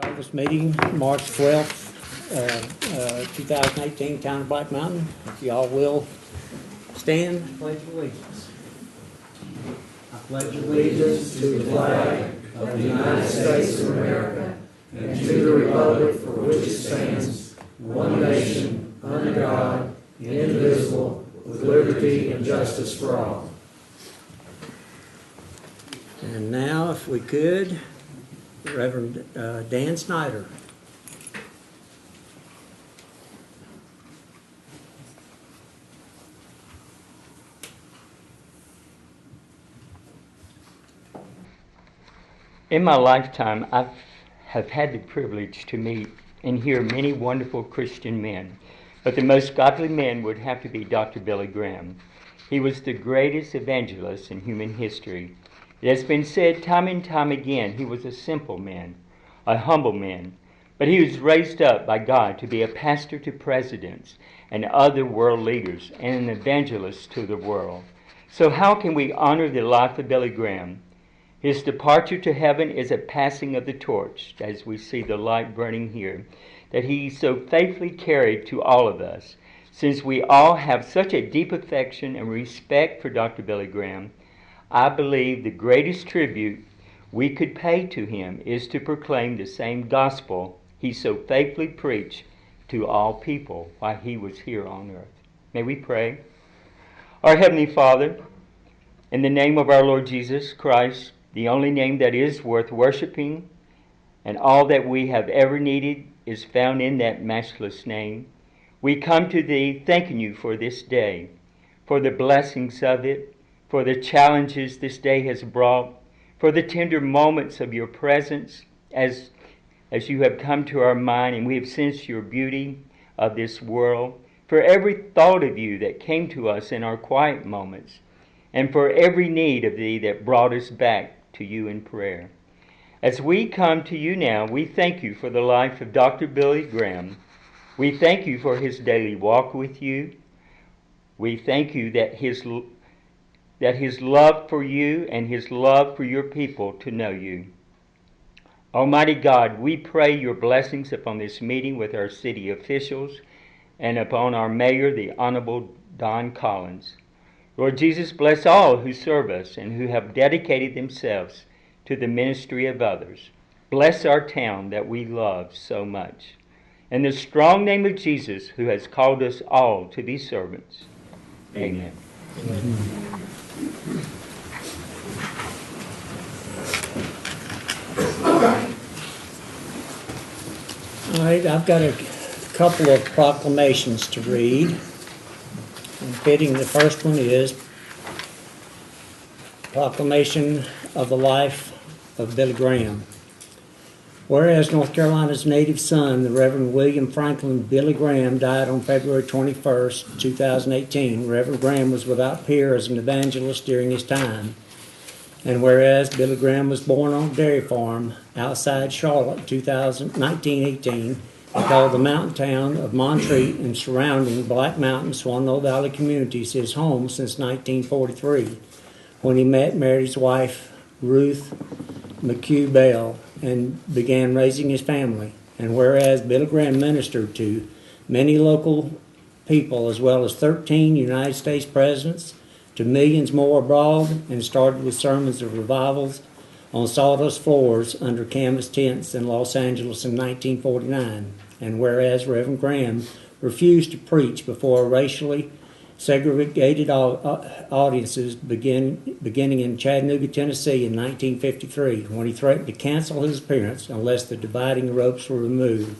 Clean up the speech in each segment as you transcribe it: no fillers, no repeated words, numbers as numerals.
Call this meeting March 12th, 2018, Town of Black Mountain. If y'all will stand, pledge allegiance. I pledge allegiance to the flag of the United States of America and to the republic for which it stands, one nation, under God, indivisible, with liberty and justice for all. And now, if we could, Reverend Dan Snyder. In my lifetime, I have had the privilege to meet and hear many wonderful Christian men, but the most godly man would have to be Dr. Billy Graham. He was the greatest evangelist in human history. It has been said time and time again, he was a simple man, a humble man, but he was raised up by God to be a pastor to presidents and other world leaders and an evangelist to the world. So how can we honor the life of Billy Graham? His departure to heaven is a passing of the torch, as we see the light burning here, that he so faithfully carried to all of us. Since we all have such a deep affection and respect for Dr. Billy Graham, I believe the greatest tribute we could pay to him is to proclaim the same gospel he so faithfully preached to all people while he was here on earth. May we pray? Our Heavenly Father, in the name of our Lord Jesus Christ, the only name that is worth worshiping, and all that we have ever needed is found in that matchless name, we come to Thee thanking You for this day, for the blessings of it, for the challenges this day has brought, for the tender moments of Your presence as You have come to our mind and we have sensed Your beauty of this world, for every thought of You that came to us in our quiet moments, and for every need of Thee that brought us back to You in prayer. As we come to You now, we thank You for the life of Dr. Billy Graham. We thank You for his daily walk with You. We thank You that his love for You and his love for Your people to know You. Almighty God, we pray Your blessings upon this meeting with our city officials and upon our mayor, the Honorable Don Collins. Lord Jesus, bless all who serve us and who have dedicated themselves to the ministry of others. Bless our town that we love so much. In the strong name of Jesus, who has called us all to be servants. Amen. All right, I've got a couple of proclamations to read. And fitting, the first one is Proclamation of the Life of Billy Graham. Whereas North Carolina's native son, the Reverend William Franklin Billy Graham, died on February 21st, 2018, Reverend Graham was without peer as an evangelist during his time. And whereas Billy Graham was born on a dairy farm outside Charlotte in 1918, and called the mountain town of Montreat and surrounding Black Mountain, Swannoa Valley communities his home since 1943, when he married his wife, Ruth McHugh Bell, and began raising his family. And whereas Billy Graham ministered to many local people as well as 13 United States presidents, to millions more abroad, and started with sermons of revivals on sawdust floors under canvas tents in Los Angeles in 1949. And whereas Reverend Graham refused to preach before racially segregated audiences beginning in Chattanooga, Tennessee in 1953, when he threatened to cancel his appearance unless the dividing ropes were removed.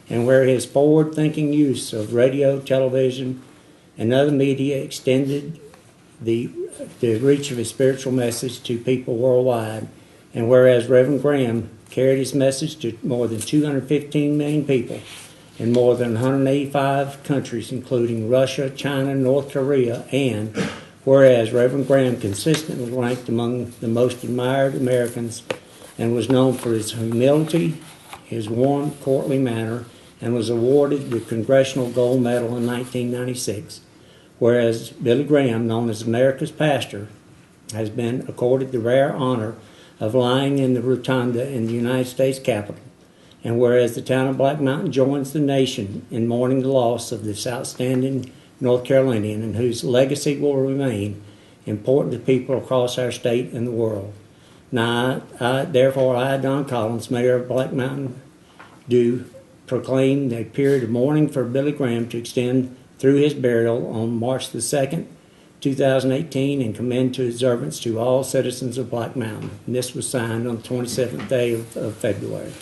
And where his forward-thinking use of radio, television, and other media extended the reach of his spiritual message to people worldwide. And whereas Reverend Graham carried his message to more than 215 million people in more than 185 countries, including Russia, China, North Korea, and whereas Reverend Graham consistently ranked among the most admired Americans and was known for his humility, his warm, courtly manner, and was awarded the Congressional Gold Medal in 1996. Whereas Billy Graham, known as America's pastor, has been accorded the rare honor of lying in the rotunda in the United States Capitol And whereas the town of Black Mountain joins the nation in mourning the loss of this outstanding North Carolinian and whose legacy will remain important to people across our state and the world. Now, therefore, I, Don Collins, Mayor of Black Mountain, do proclaim a period of mourning for Billy Graham to extend through his burial on March the 2nd, 2018, and commend to observance to all citizens of Black Mountain. And this was signed on the 27th day of February.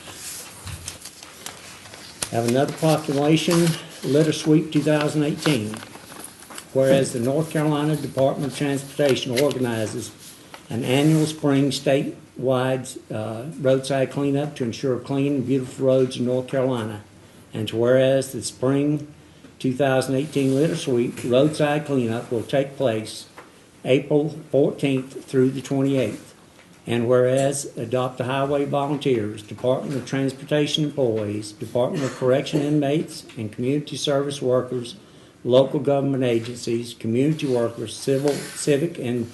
I have another proclamation, Litter Sweep 2018. Whereas the North Carolina Department of Transportation organizes an annual spring statewide roadside cleanup to ensure clean and beautiful roads in North Carolina. And to whereas the spring 2018 Litter Sweep roadside cleanup will take place April 14th through the 28th. And whereas Adopt the Highway volunteers, Department of Transportation employees, Department of Correction inmates, and community service workers, local government agencies, community workers, civic and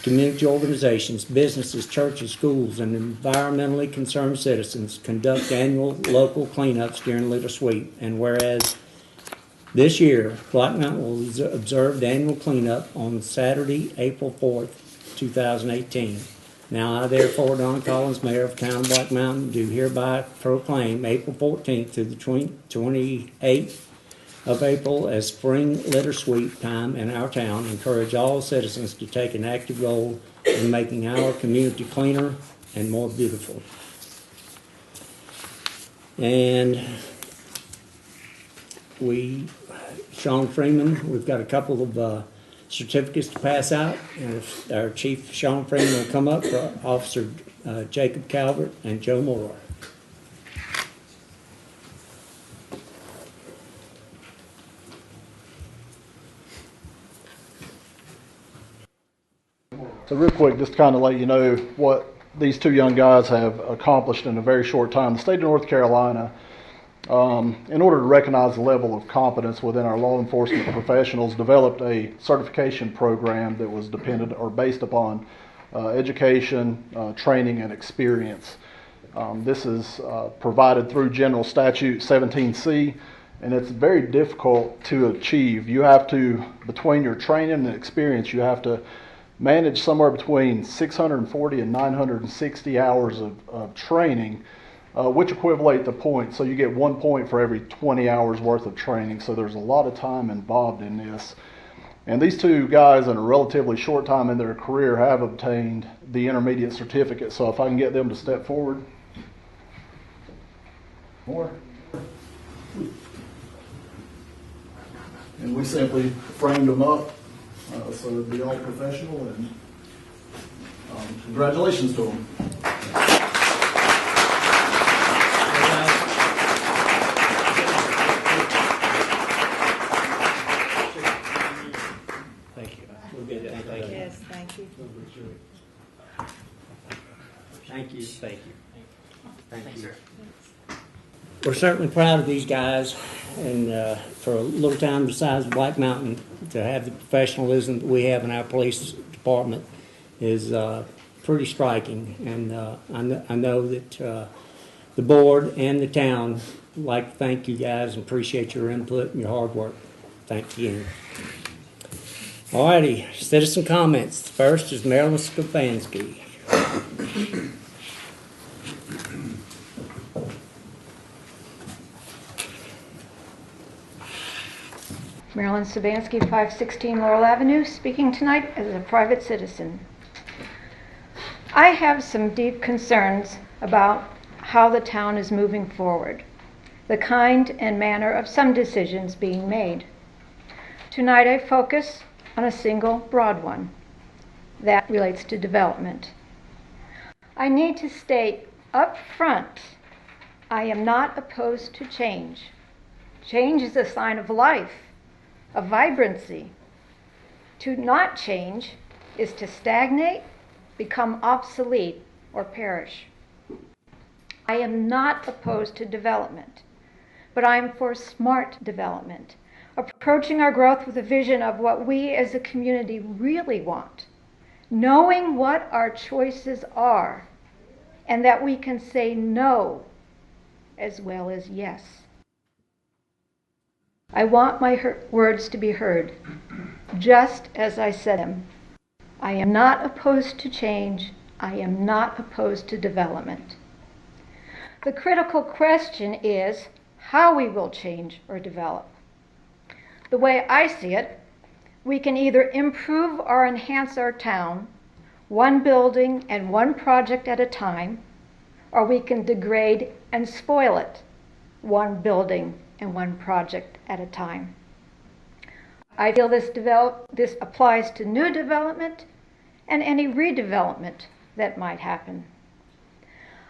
community organizations, businesses, churches, schools, and environmentally concerned citizens conduct annual local cleanups during Litter Sweep. And whereas this year, Black Mountain will observe the annual cleanup on Saturday, April 4th, 2018. Now I, therefore, Don Collins, Mayor of the Town of Black Mountain, do hereby proclaim April 14th through the 28th of April as spring litter sweep time in our town. Encourage all citizens to take an active role in making our community cleaner and more beautiful. And Sean Freeman, we've got a couple of certificates to pass out, and if our Chief Sean Freeman will come up for Officer Jacob Calvert and Joe Moore. So real quick, just to kind of let you know what these two young guys have accomplished in a very short time. The state of North Carolina, in order to recognize the level of competence within our law enforcement professionals, developed a certification program that was dependent or based upon education, training, and experience. This is provided through General Statute 17C, and it's very difficult to achieve. You have to, between your training and experience, you have to manage somewhere between 640 and 960 hours of training, which equivalent to points. So you get 1 point for every 20 hours worth of training. So there's a lot of time involved in this. And these two guys, in a relatively short time in their career, have obtained the intermediate certificate. So if I can get them to step forward. More. And we simply framed them up so it'd be all professional, and congratulations to them. Thank you. We'll get that. Thank you. Yes, thank you. Thank you. Thank you. Thank you. We're certainly proud of these guys, and for a little town the size of Black Mountain, to have the professionalism that we have in our police department is pretty striking. And I know that the board and the town would like to thank you guys and appreciate your input and your hard work. Thank you. All righty, citizen comments. First is Marilyn Stefanski. Marilyn Sabansky, 516 Laurel Avenue, speaking tonight as a private citizen. I have some deep concerns about how the town is moving forward, the kind and manner of some decisions being made. Tonight I focus on a single broad one that relates to development. I need to state up front, I am not opposed to change. Change is a sign of life, of vibrancy. To not change is to stagnate, become obsolete, or perish. I am not opposed to development, but I am for smart development, approaching our growth with a vision of what we as a community really want, knowing what our choices are, and that we can say no as well as yes. I want my words to be heard, just as I said them. I am not opposed to change. I am not opposed to development. The critical question is how we will change or develop. The way I see it, we can either improve or enhance our town, one building and one project at a time, or we can degrade and spoil it, one building and one project at a time. I feel this applies to new development and any redevelopment that might happen.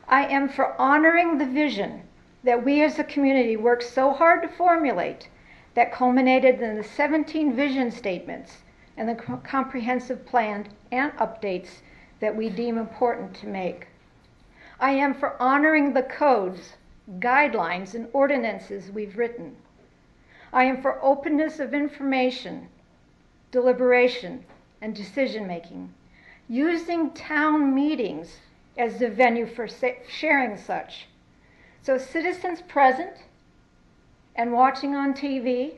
I am for honoring the vision that we as a community worked so hard to formulate that culminated in the 17 vision statements and the comprehensive plan and updates that we deem important to make. I am for honoring the codes, guidelines, and ordinances we've written. I am for openness of information, deliberation, and decision-making, using town meetings as the venue for sharing such. So citizens present and watching on TV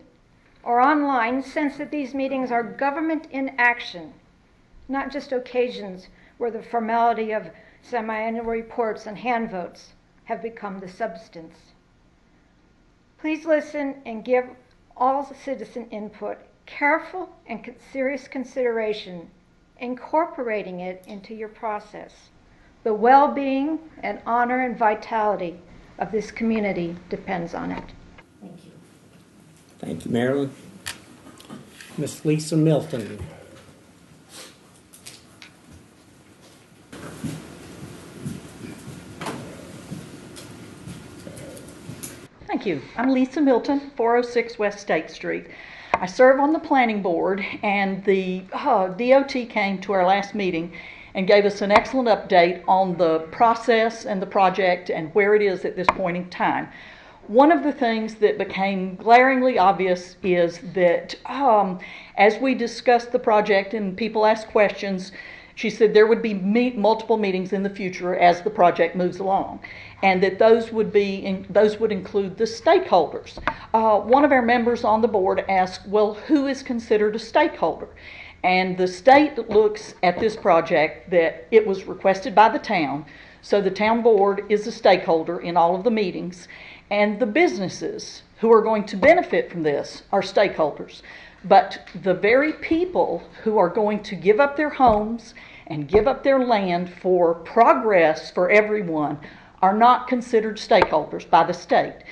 or online sense that these meetings are government in action, not just occasions where the formality of semi-annual reports and hand votes have become the substance. Please listen and give all citizen input careful and serious consideration, incorporating it into your process. The well-being and honor and vitality of this community depends on it. Thank you. Thank you, Marilyn. Miss Lisa Milton. Thank you. I'm Lisa Milton, 406 West State Street. I serve on the planning board, and the DOT came to our last meeting and gave us an excellent update on the process and the project and where it is at this point in time. One of the things that became glaringly obvious is that as we discussed the project and people asked questions, she said there would be multiple meetings in the future as the project moves along, and that those would include the stakeholders. One of our members on the board asked, well, who is considered a stakeholder? And the state looks at this project that it was requested by the town, so the town board is a stakeholder in all of the meetings, and the businesses who are going to benefit from this are stakeholders. But the very people who are going to give up their homes and give up their land for progress for everyone are not considered stakeholders by the state.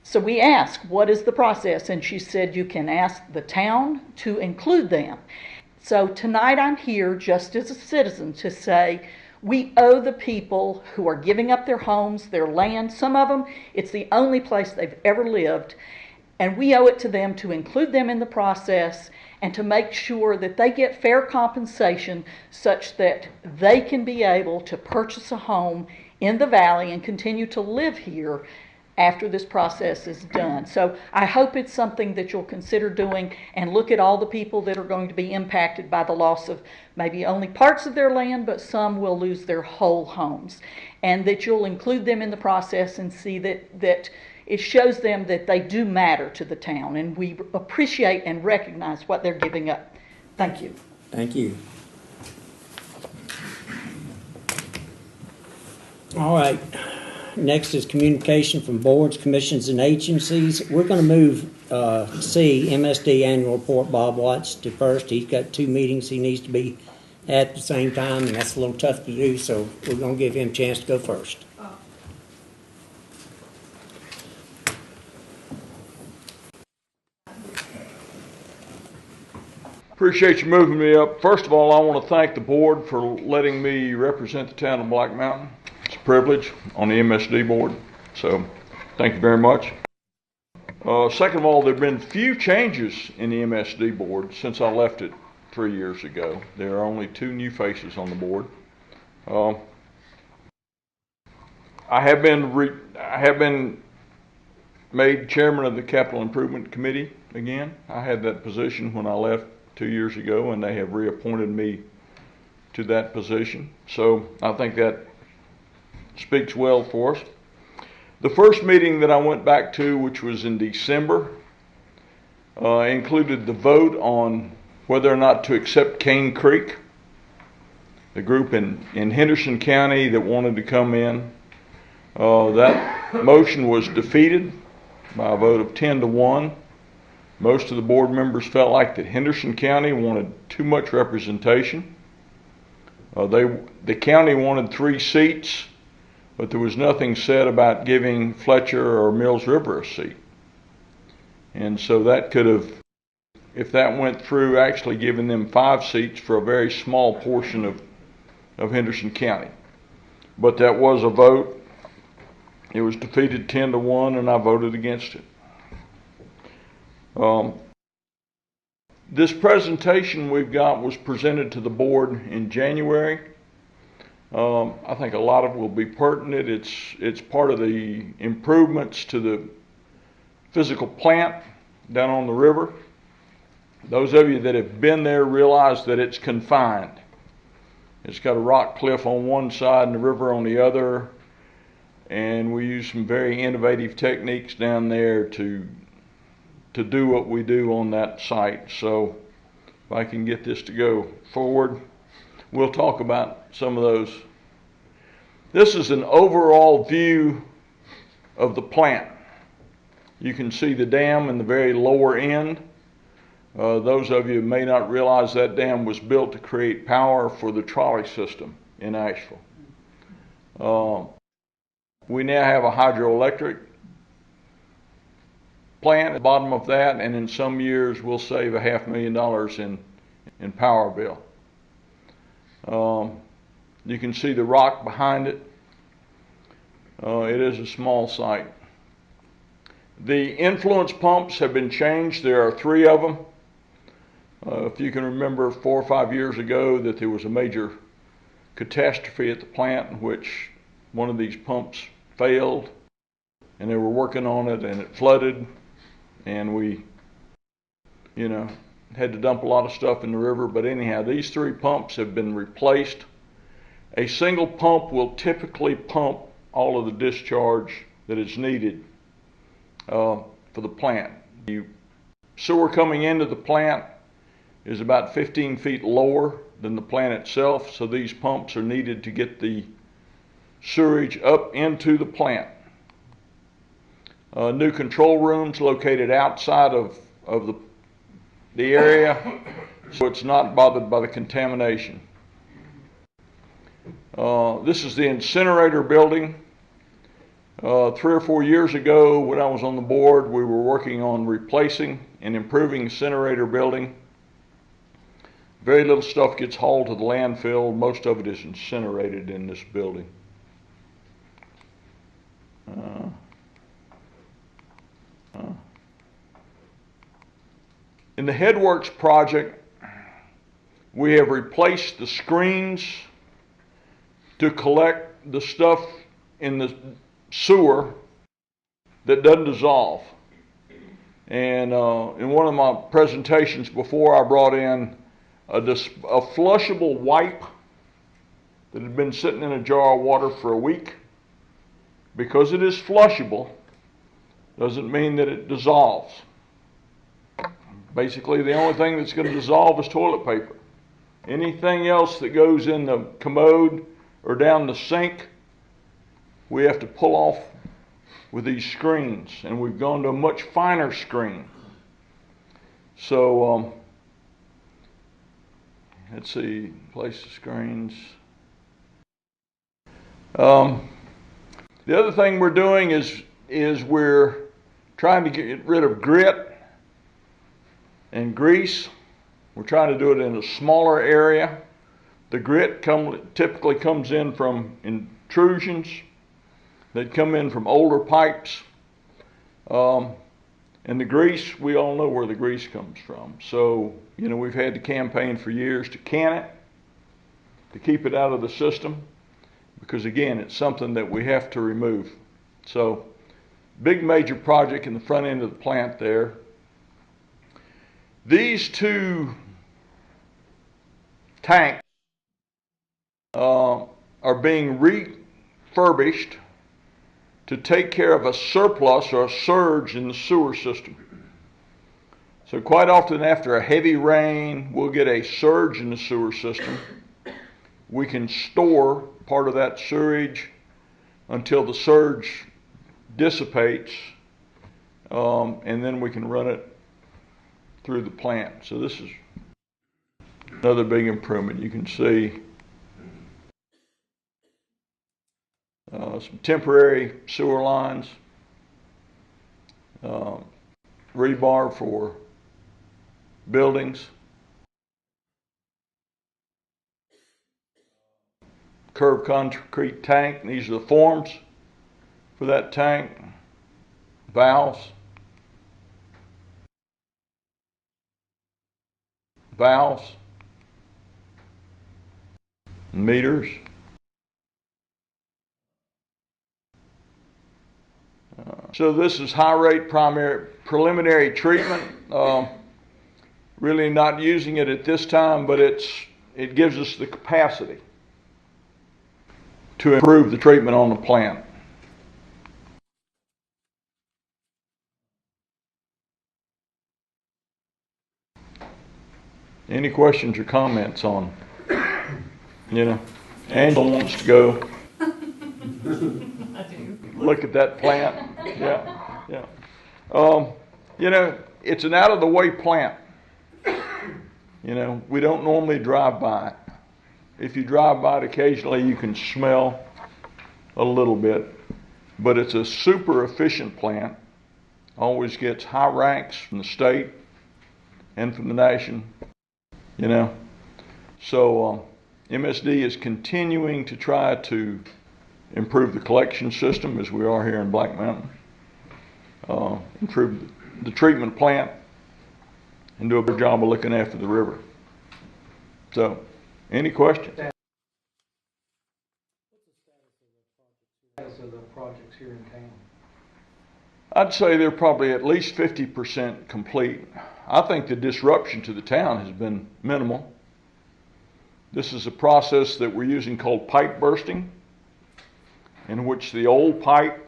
So we asked, what is the process? And she said, you can ask the town to include them. So tonight I'm here just as a citizen to say, we owe the people who are giving up their homes, their land, some of them, it's the only place they've ever lived, and we owe it to them to include them in the process and to make sure that they get fair compensation such that they can be able to purchase a home in the valley and continue to live here after this process is done. So I hope it's something that you'll consider doing and look at all the people that are going to be impacted by the loss of maybe only parts of their land, but some will lose their whole homes. And that you'll include them in the process and see that it shows them that they do matter to the town, and we appreciate and recognize what they're giving up. Thank you. Thank you. All right. Next is communication from boards, commissions, and agencies. We're going to move C, MSD Annual Report, Bob Watts, to first. He's got 2 meetings he needs to be at the same time, and that's a little tough to do, so we're going to give him a chance to go first. Appreciate you moving me up. First of all, I want to thank the board for letting me represent the town of Black Mountain. It's a privilege on the MSD board, so thank you very much. Second of all, there have been few changes in the MSD board since I left it 3 years ago. There are only 2 new faces on the board. I have been made chairman of the Capital Improvement Committee again. I had that position when I left 2 years ago, and they have reappointed me to that position. So I think that speaks well for us. The first meeting that I went back to, which was in December, included the vote on whether or not to accept Cane Creek, the group in Henderson County that wanted to come in. That motion was defeated by a vote of 10-1. Most of the board members felt like that Henderson County wanted too much representation. The county wanted 3 seats, but there was nothing said about giving Fletcher or Mills River a seat. And so that could have, if that went through, actually given them 5 seats for a very small portion of Henderson County. But that was a vote. It was defeated 10-1, and I voted against it. This presentation we've got was presented to the board in January. I think a lot of it will be pertinent. It's part of the improvements to the physical plant down on the river. Those of you that have been there realize that it's confined. It's got a rock cliff on one side and the river on the other, and we use some very innovative techniques down there to do what we do on that site. So if I can get this to go forward, we'll talk about some of those. This is an overall view of the plant. You can see the dam in the very lower end. Those of you who may not realize that dam was built to create power for the trolley system in Asheville. We now have a hydroelectric plant at the bottom of that, and in some years we'll save $500,000 in power bill. You can see the rock behind it. It is a small site. The influence pumps have been changed. There are 3 of them. If you can remember 4 or 5 years ago that there was a major catastrophe at the plant in which one of these pumps failed, and they were working on it and it flooded, and we had to dump a lot of stuff in the river. But anyhow, these 3 pumps have been replaced. A single pump will typically pump all of the discharge that is needed for the plant. The sewer coming into the plant is about 15 feet lower than the plant itself, so these pumps are needed to get the sewage up into the plant. New control rooms located outside of the area, so it's not bothered by the contamination. This is the incinerator building. 3 or 4 years ago, when I was on the board, we were working on replacing and improving the incinerator building. Very little stuff gets hauled to the landfill. Most of it is incinerated in this building. In the Headworks project, we have replaced the screens to collect the stuff in the sewer that doesn't dissolve. And in one of my presentations before, I brought in a flushable wipe that had been sitting in a jar of water for a week. Because it is flushable doesn't mean that it dissolves. Basically, the only thing that's going to dissolve is toilet paper. Anything else that goes in the commode or down the sink, we have to pull off with these screens, and we've gone to a much finer screen. So let's see, place the screens. The other thing we're doing is we're trying to get rid of grit and grease. We're trying to do it in a smaller area. The grit typically comes in from intrusions that come in from older pipes. And the grease, we all know where the grease comes from. So, we've had to campaign for years to can it, to keep it out of the system, because again, it's something that we have to remove. So, big major project in the front end of the plant there. These 2 tanks are being refurbished to take care of a surplus or a surge in the sewer system. So quite often after a heavy rain, we'll get a surge in the sewer system. We can store part of that sewage until the surge dissipates, and then we can run it through the plant. So this is another big improvement. You can see some temporary sewer lines, rebar for buildings, curved concrete tank. These are the forms for that tank, valves, meters. So this is high rate preliminary treatment. Really not using it at this time, but it gives us the capacity to improve the treatment on the plant. Any questions or comments on, Angela wants to go look at that plant. Yeah. It's an out-of-the-way plant. We don't normally drive by it. If you drive by it occasionally, you can smell a little bit. But it's a super efficient plant. Always gets high ranks from the state and from the nation. So MSD is continuing to try to improve the collection system as we are here in Black Mountain, improve the treatment plant, and do a better job of looking after the river. So, any questions? What's the status of the projects here in town? I'd say they're probably at least 50% complete. I think the disruption to the town has been minimal. This is a process that we're using called pipe bursting, in which the old pipe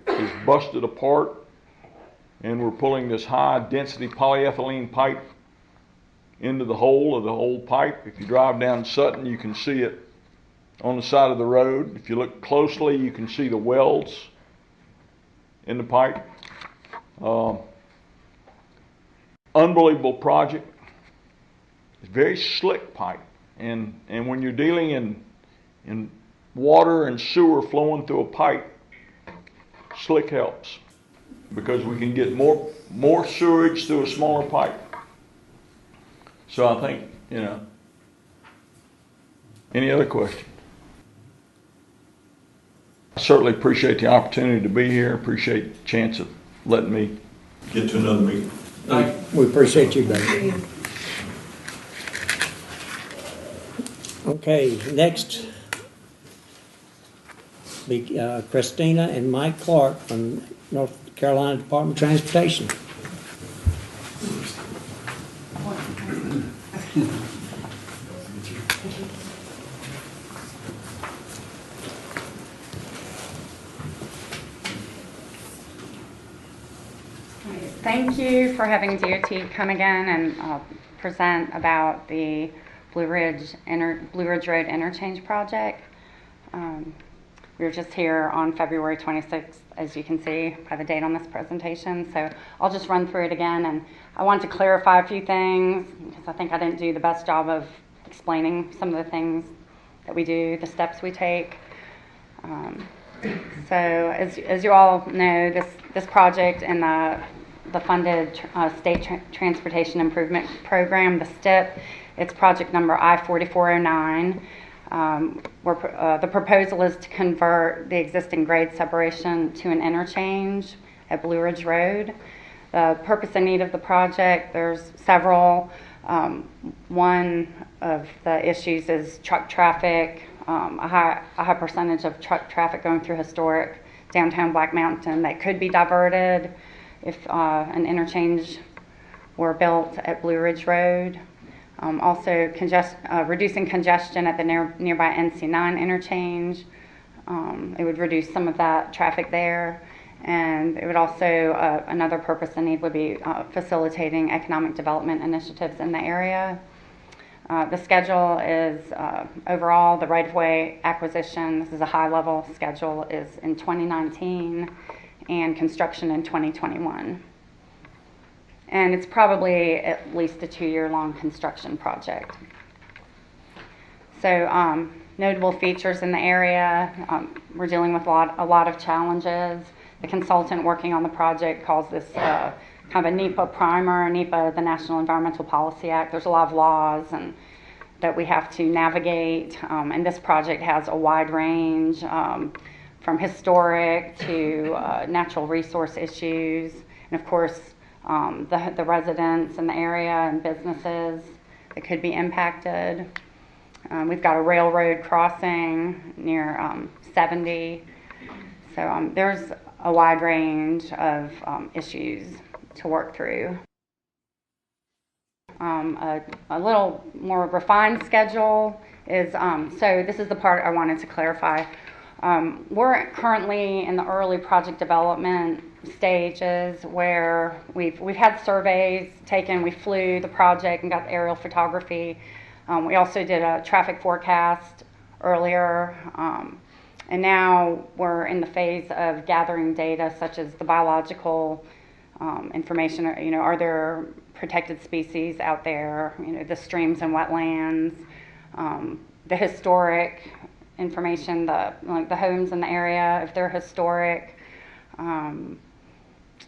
is busted apart, and we're pulling this high density polyethylene pipe into the hole of the old pipe. If you drive down Sutton, you can see it on the side of the road. If you look closely, you can see the welds in the pipe. Unbelievable project. It's very slick pipe, and when you're dealing in water and sewer flowing through a pipe, slick helps, because we can get more sewage through a smaller pipe. So I think, any other questions? I certainly appreciate the opportunity to be here. Appreciate the chance of letting me get to another meeting. We appreciate you, buddy. Okay, next be Christina and Mike Clark from North Carolina Department of Transportation. Thank you for having DOT come again and present about the Blue Ridge Road Interchange Project. We were just here on February 26th, as you can see by the date on this presentation. So I'll just run through it again, and I want to clarify a few things because I think I didn't do the best job of explaining some of the things that we do, the steps we take. So as you all know, this project and the funded State Transportation Improvement Program, the STIP, it's project number I-4409. The proposal is to convert the existing grade separation to an interchange at Blue Ridge Road. The purpose and need of the project, there's several. One of the issues is truck traffic, a high percentage of truck traffic going through historic downtown Black Mountain that could be diverted if an interchange were built at Blue Ridge Road. Also reducing congestion at the nearby NC9 interchange, It would reduce some of that traffic there. And it would also, another purpose and need would be facilitating economic development initiatives in the area. The schedule is overall, the right-of-way acquisition, this is a high-level schedule, is in 2019 and construction in 2021. And it's probably at least a 2-year-long construction project. So notable features in the area, we're dealing with a lot of challenges. The consultant working on the project calls this kind of a NEPA primer. NEPA, the National Environmental Policy Act. There's a lot of laws and that we have to navigate, and this project has a wide range from historic to natural resource issues, and of course the residents in the area and businesses that could be impacted. We've got a railroad crossing near 70, so there's a wide range of issues to work through. A little more refined schedule is, so this is the part I wanted to clarify. We're currently in the early project development stages where we've had surveys taken, we flew the project and got aerial photography. We also did a traffic forecast earlier, and now we're in the phase of gathering data such as the biological information, are there protected species out there, the streams and wetlands, the historic information, like the homes in the area, if they're historic,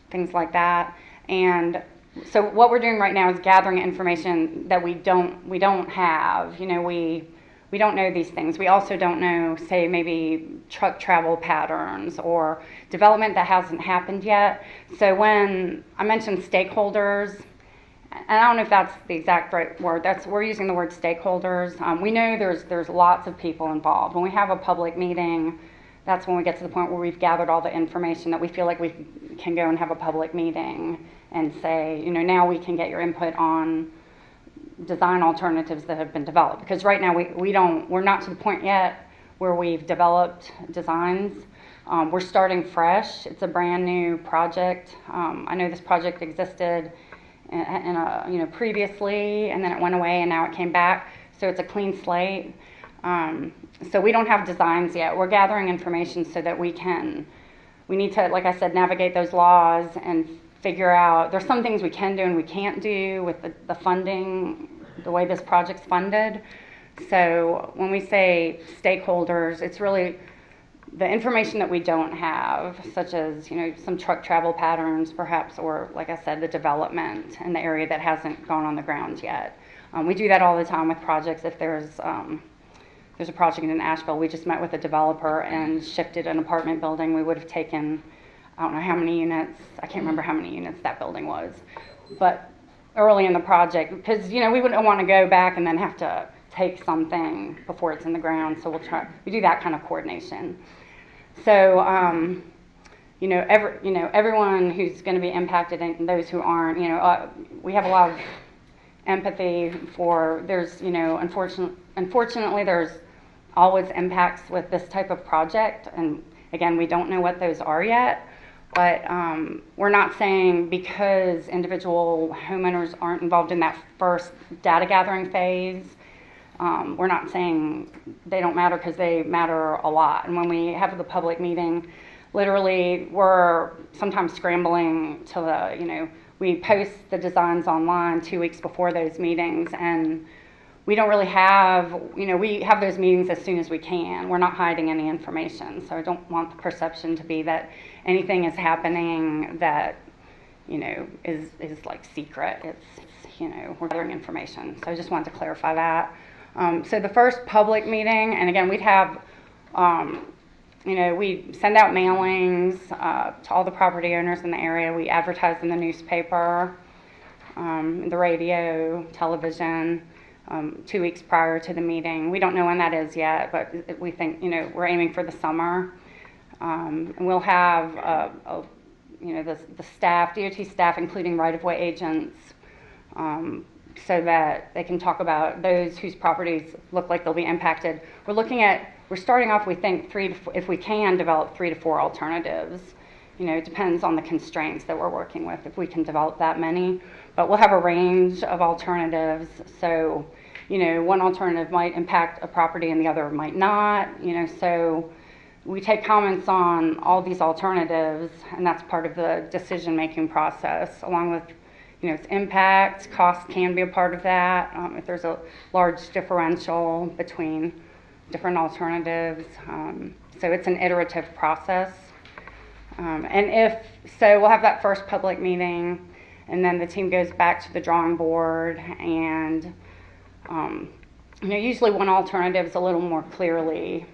things like that. And so what we're doing right now is gathering information that we don't have. We don't know these things. We also don't know, say, maybe truck travel patterns or development that hasn't happened yet. So when I mentioned stakeholders, and I don't know if that's the exact right word, we're using the word stakeholders. We know there's lots of people involved. When we have a public meeting, that's when we get to the point where we've gathered all the information that we feel like we can go and have a public meeting and say, now we can get your input on design alternatives that have been developed. Because right now we're not to the point yet where we've developed designs. We're starting fresh. It's a brand new project. I know this project existed previously, and then it went away, and now it came back. So it's a clean slate. So we don't have designs yet. We're gathering information so that we need to, like I said, navigate those laws and figure out, there's some things we can do and we can't do with the funding, the way this project's funded. So when we say stakeholders, it's really the information that we don't have, such as, some truck travel patterns perhaps, or like I said, the development in the area that hasn't gone on the ground yet. We do that all the time with projects. If there's a project in Asheville, we just met with a developer and shifted an apartment building. We would have taken, I don't know how many units, I can't remember how many units that building was, but early in the project, because, we wouldn't want to go back and then have to take something before it's in the ground, so we do that kind of coordination. So, everyone who's going to be impacted and those who aren't, we have a lot of empathy for, unfortunately, there's always impacts with this type of project, and again, we don't know what those are yet, but we're not saying because individual homeowners aren't involved in that first data gathering phase, we're not saying they don't matter, because they matter a lot. And when we have the public meeting, literally we're sometimes scrambling to we post the designs online 2 weeks before those meetings, and we don't really have, we have those meetings as soon as we can. We're not hiding any information. So I don't want the perception to be that anything is happening that, is like secret. It's we're gathering information. So I just wanted to clarify that. So the first public meeting, and again, we'd have, we send out mailings to all the property owners in the area. We advertise in the newspaper, the radio, television, 2 weeks prior to the meeting. We don't know when that is yet, but we think, we're aiming for the summer. And we'll have, the staff, DOT staff, including right-of-way agents, so that they can talk about those whose properties look like they'll be impacted. We're looking at we're starting off, we think if we can develop 3 to 4 alternatives. It depends on the constraints that we're working with, if we can develop that many. But we'll have a range of alternatives. So, one alternative might impact a property and the other might not. So we take comments on all these alternatives, and that's part of the decision-making process, along with, its impact. Cost can be a part of that. If there's a large differential between different alternatives. So it's an iterative process. So we'll have that first public meeting, and then the team goes back to the drawing board, and usually one alternative is a little more clearly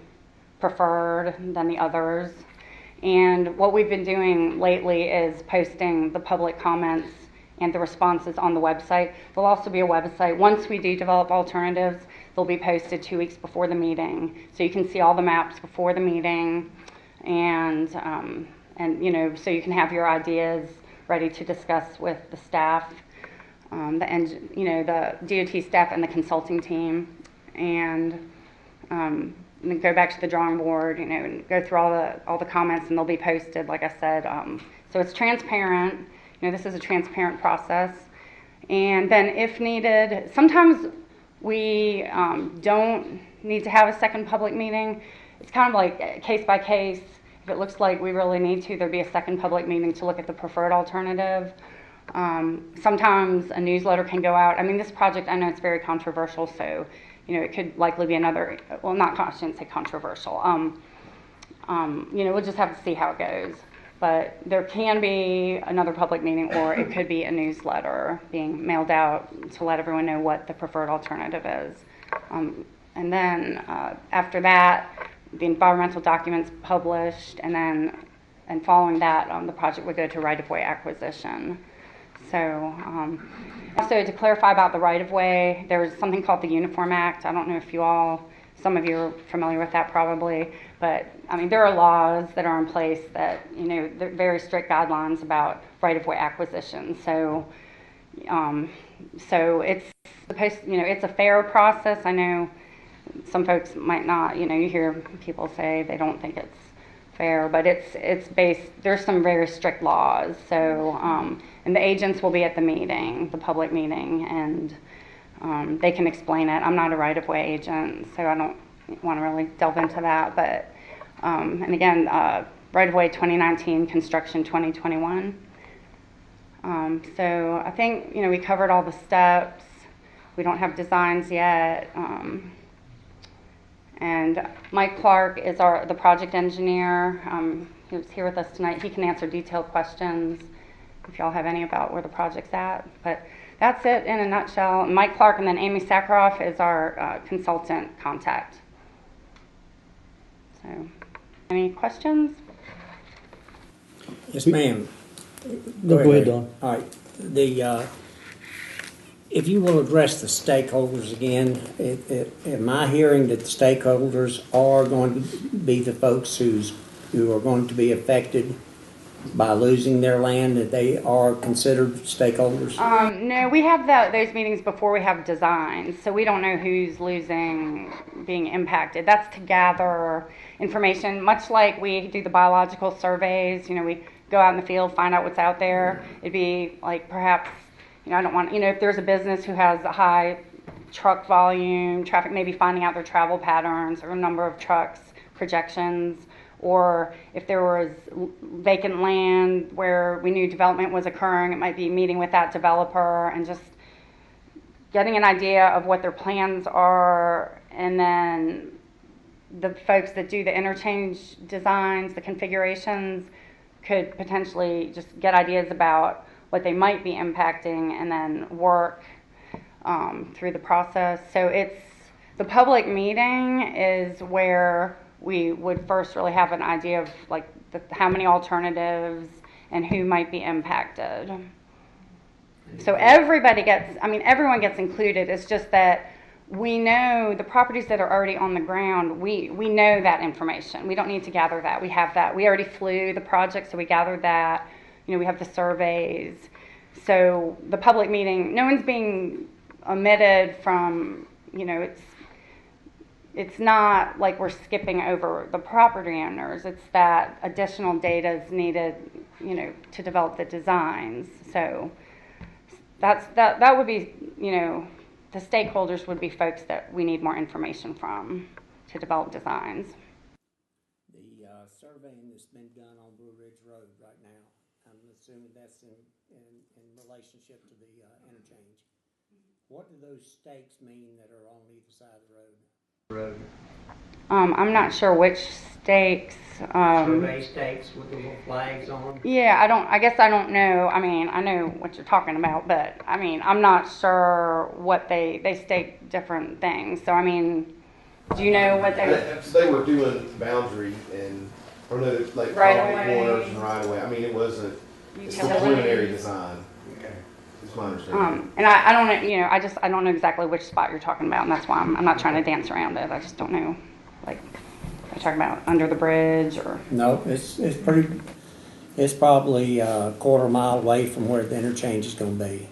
preferred than the others. And what we've been doing lately is posting the public comments and the responses on the website. There'll also be a website. Once we do develop alternatives, they'll be posted 2 weeks before the meeting. So you can see all the maps before the meeting, and so you can have your ideas ready to discuss with the staff, the DOT staff and the consulting team, and then go back to the drawing board, and go through all the comments, and they'll be posted, like I said. So it's transparent. This is a transparent process. And then if needed, sometimes we don't need to have a second public meeting. It's kind of like case by case. If it looks like we really need to, there'd be a second public meeting to look at the preferred alternative. Sometimes a newsletter can go out. I mean, this project, I know it's very controversial, so it could likely be another, well, I shouldn't say controversial. We'll just have to see how it goes. But there can be another public meeting, or it could be a newsletter being mailed out to let everyone know what the preferred alternative is. And then after that, the environmental documents published, and following that, the project would go to right-of-way acquisition. So, also to clarify about the right-of-way, there's something called the Uniform Act. I don't know if some of you are familiar with that probably, but there are laws that are in place that, they're very strict guidelines about right-of-way acquisition. So, it's supposed, it's a fair process. I know some folks might not, you hear people say they don't think it's fair, but it's based, there's some very strict laws. So, and the agents will be at the meeting, the public meeting, and they can explain it. I'm not a right-of-way agent, so I don't want to really delve into that. But, and again, right-of-way 2019, construction 2021. So I think, we covered all the steps. We don't have designs yet. And Mike Clark is the project engineer. He was here with us tonight. He can answer detailed questions if y'all have any about where the project's at. But that's it in a nutshell. Mike Clark, and then Amy Sakharoff is our consultant contact. So, any questions? Yes, ma'am. No, go ahead, Don. All right. If you will address the stakeholders again, am I hearing that the stakeholders are going to be the folks who are going to be affected by losing their land, that they are considered stakeholders? No, we have those meetings before we have designs, so we don't know who's being impacted. That's to gather information, much like we do the biological surveys. We go out in the field, find out what's out there. It'd be like perhaps, I don't want, if there's a business who has a high truck volume, traffic, maybe finding out their travel patterns or number of trucks, projections, or if there was vacant land where we knew development was occurring, it might be meeting with that developer and just getting an idea of what their plans are, and then the folks that do the interchange designs, the configurations, could potentially just get ideas about what they might be impacting and then work through the process. So the public meeting is where we would first really have an idea of like how many alternatives and who might be impacted. So everyone gets included. It's just that we know the properties that are already on the ground, we know that information. We don't need to gather that. We have that. We already flew the project, so we gathered that. We have the surveys. So the public meeting, no one's being omitted from, it's not like we're skipping over the property owners. It's that additional data is needed, you know, to develop the designs. So that would be, you know, the stakeholders would be folks that we need more information from to develop designs. The surveying that's been done on Blue Ridge Road right now, I'm assuming that's in relationship to the interchange. What do those stakes mean that are on either side of the road? I'm not sure which stakes. Survey stakes with the little flags on them? Yeah, I guess I don't know. I mean, I know what you're talking about, but I mean, I'm not sure what they stake different things. So I mean, do you know what they were doing boundary and, or no, like right property away. corners and right away. I mean, it wasn't, it's the Utilities. preliminary design. Okay. It's my understanding. And I don't know, you know, I don't know exactly which spot you're talking about, and that's why I'm not trying to dance around it. I just don't know, like, are you talking about under the bridge or? No, it's probably a quarter mile away from where the interchange is going to be.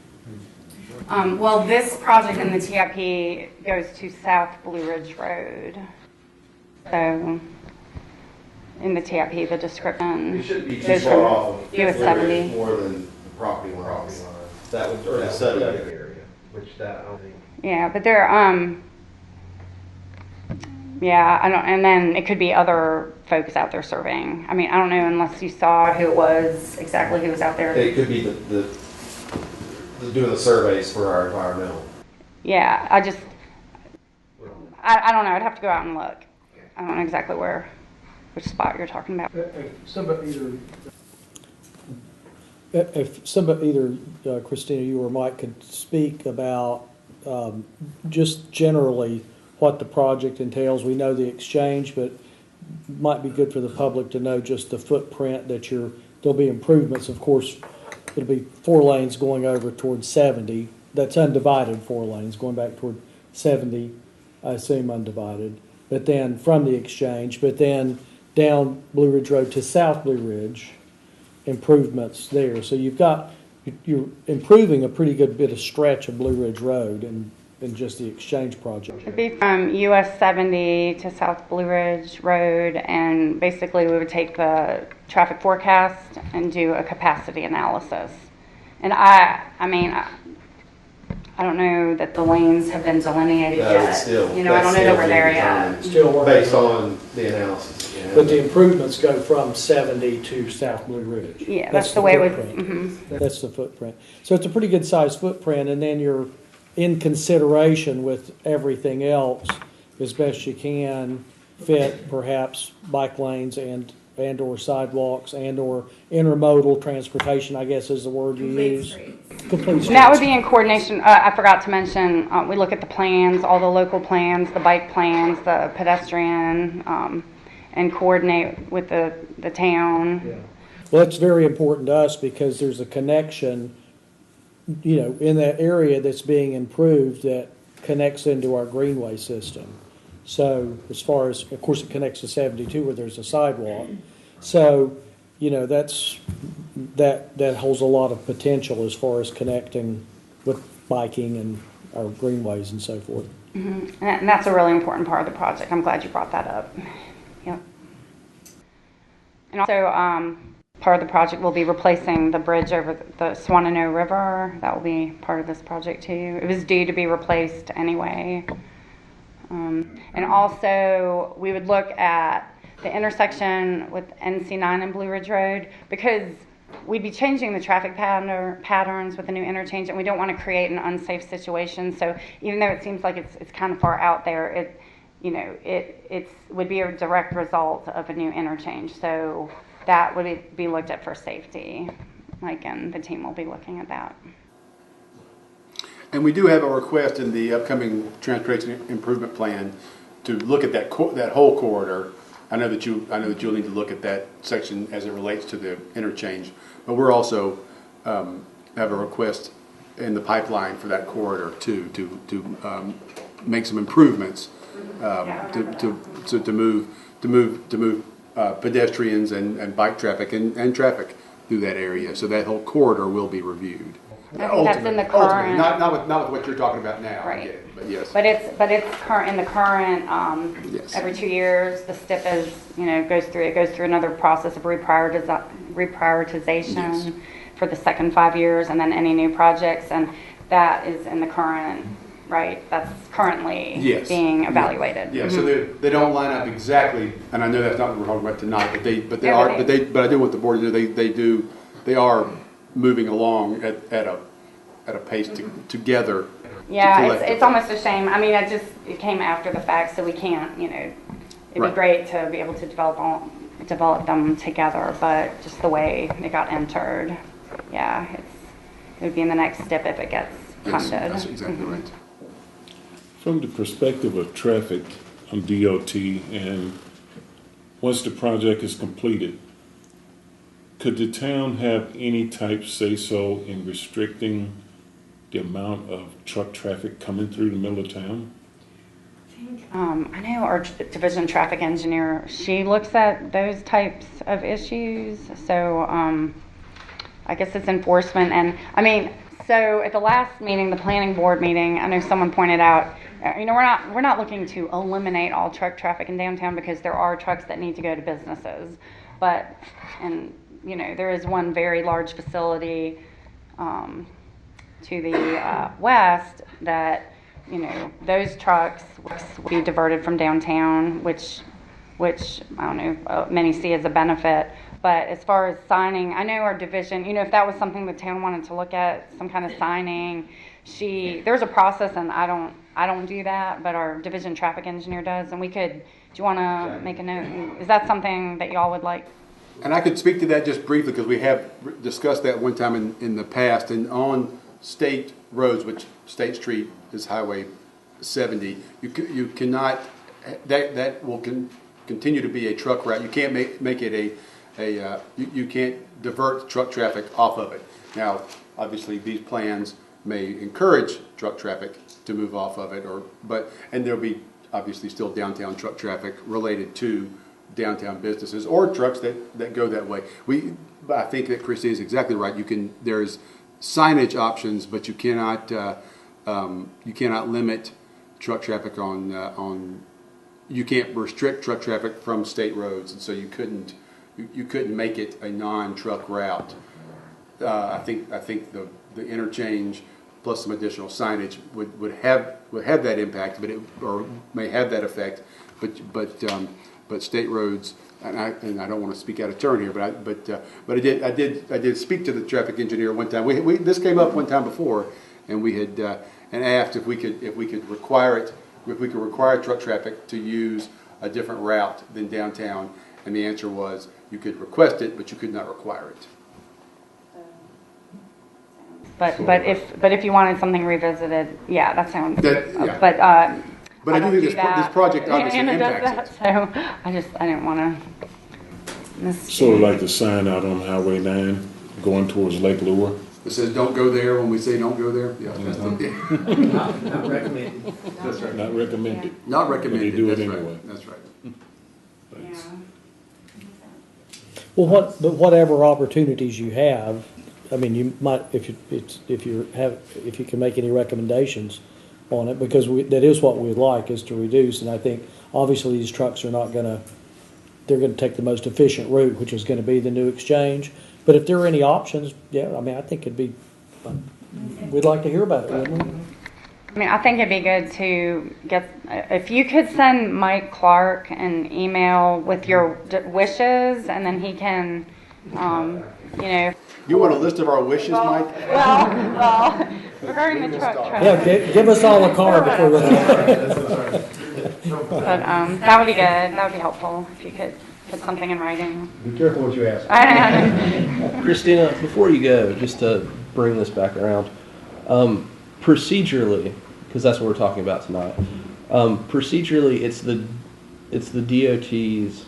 Well, this project in the TIP goes to South Blue Ridge Road. So, in the TIP, the description It shouldn't be too goes far from off of US 70. more than the property lines. That would, or the subject area, which that I don't think. Yeah, but there, yeah, I don't, and then it could be other folks out there surveying. I mean, I don't know unless you saw who it was, exactly who was out there. It could be the doing the surveys for our environmental. Yeah, I don't know. I'd have to go out and look. I don't know exactly which spot you're talking about. If somebody, either Christina, you or Mike, could speak about just generally what the project entails. We know the exchange, but might be good for the public to know just the footprint that there'll be improvements. Of course, it'll be 4 lanes going over towards 70. That's undivided 4 lanes going back toward 70, I assume undivided. But then from the exchange, but then down Blue Ridge Road to South Blue Ridge, improvements there. So you're improving a pretty good bit of stretch of Blue Ridge Road and just the exchange project. It'd be from US 70 to South Blue Ridge Road, and basically we would take the traffic forecast and do a capacity analysis. And I mean, I don't know that the lanes have been delineated yet. Still, you know, I don't know that we're there yet. Still working based on the analysis. You know? But the improvements go from 70 to South Blue Ridge. Yeah, that's the way it would. Footprint. That's the footprint. So it's a pretty good sized footprint, and then you're in consideration with everything else as best you can fit perhaps bike lanes and or sidewalks and or intermodal transportation, I guess is the word you use. Complete streets. And that would be in coordination. I forgot to mention, we look at the plans, all the local plans, the bike plans, the pedestrian, and coordinate with the town. Yeah. Well, it's very important to us because there's a connection, you know, in that area that's being improved that connects into our greenway system. So as far as, of course, it connects to 72 where there's a sidewalk. So, you know, that holds a lot of potential as far as connecting with biking and our greenways and so forth. Mm-hmm. And that's a really important part of the project. I'm glad you brought that up. Yep. And also, part of the project will be replacing the bridge over the Swannanoa River. That will be part of this project too. It was due to be replaced anyway. And also, we would look at the intersection with NC9 and Blue Ridge Road because we'd be changing the traffic patterns with the new interchange, and we don't want to create an unsafe situation. So even though it seems like it's kind of far out there, it would be a direct result of a new interchange. So that would be looked at for safety, and the team will be looking at that. And we do have a request in the upcoming transportation improvement plan to look at that whole corridor. I know that you'll need to look at that section as it relates to the interchange, but we're also have a request in the pipeline for that corridor too to make some improvements to move pedestrians and bike traffic and traffic through that area. So that whole corridor will be reviewed. I think that's in the current. Ultimately, not with what you're talking about now. Right. Yes. But it's current in the current, Yes. every 2 years, the STIP is, goes through another process of reprioritization Yes. for the second 5 years, and then any new projects, and that is in the current, right? That's currently Yes. being evaluated. Yeah, so they don't line up exactly, and I know that's not what we're talking about tonight, but they Yeah, are, they do. but I do want the board to know, they are moving along at a pace together. Yeah, collectively. it's almost a shame. I mean, it came after the fact, so we can't, it'd be Right. great to be able to develop them together, but just the way it got entered, yeah, it would be in the next step if it gets Yes, funded. that's exactly right. From the perspective of traffic on DOT, and once the project is completed, could the town have any type say-so in restricting the amount of truck traffic coming through the middle of town? I know our division traffic engineer, she looks at those types of issues, so I guess it's enforcement. And I mean, so at the last meeting, the planning board meeting, I know someone pointed out, we're not looking to eliminate all truck traffic in downtown, because there are trucks that need to go to businesses, but there is one very large facility to the west that those trucks will be diverted from downtown, which I don't know, many see as a benefit. But as far as signing, I know our division, if that was something the town wanted to look at, some kind of signing, there's a process, and I don't do that, but our division traffic engineer does, and do you want to make a note? Is that something that y'all would like? And I could speak to that just briefly, because we have discussed that one time in the past, and on state roads, which State Street is Highway 70, you cannot, that will continue to be a truck route. You can't make it you can't divert truck traffic off of it. Now, obviously, these plans may encourage truck traffic to move off of it, and there'll be obviously still downtown truck traffic related to downtown businesses or trucks that go that way. But I think that Christine is exactly right. There's signage options, but you cannot limit truck traffic you can't restrict truck traffic from state roads, and so you couldn't make it a non-truck route. I think the interchange plus some additional signage would have that impact, or may have that effect, but state roads, and I don't want to speak out of turn here, but I did speak to the traffic engineer one time. This came up one time before, and we had and asked if we could require truck traffic to use a different route than downtown, and the answer was you could request it, but you could not require it. But if you wanted something revisited, yeah, that sounds. Yeah. But I do think this project obviously Anna impacts does that, so I didn't want to. Sort of like the sign out on Highway 9 going towards Lake Lure. It says "Don't go there" when we say "Don't go there." Yeah, Not recommended. That's right. Not recommended. Not recommended. But they do it That's anyway. Right. That's right. Thanks. Well, whatever opportunities you have, I mean, you might, if you can make any recommendations on it, because that is what we'd like, is to reduce. And I think obviously these trucks are not they're gonna take the most efficient route, which is gonna be the new exchange. But if there are any options, yeah, I mean, I think we'd like to hear about it, wouldn't we? I mean, I think it'd be good to if you could send Mike Clark an email with your wishes, and then he can, You want a list of our wishes, Mike? Well, regarding the truck traffic. Yeah, give us all a car before we. But that would be good. That would be helpful if you could put something in writing. Be careful what you ask. Christina, before you go, just to bring this back around, procedurally, because that's what we're talking about tonight. Procedurally, it's the DOT's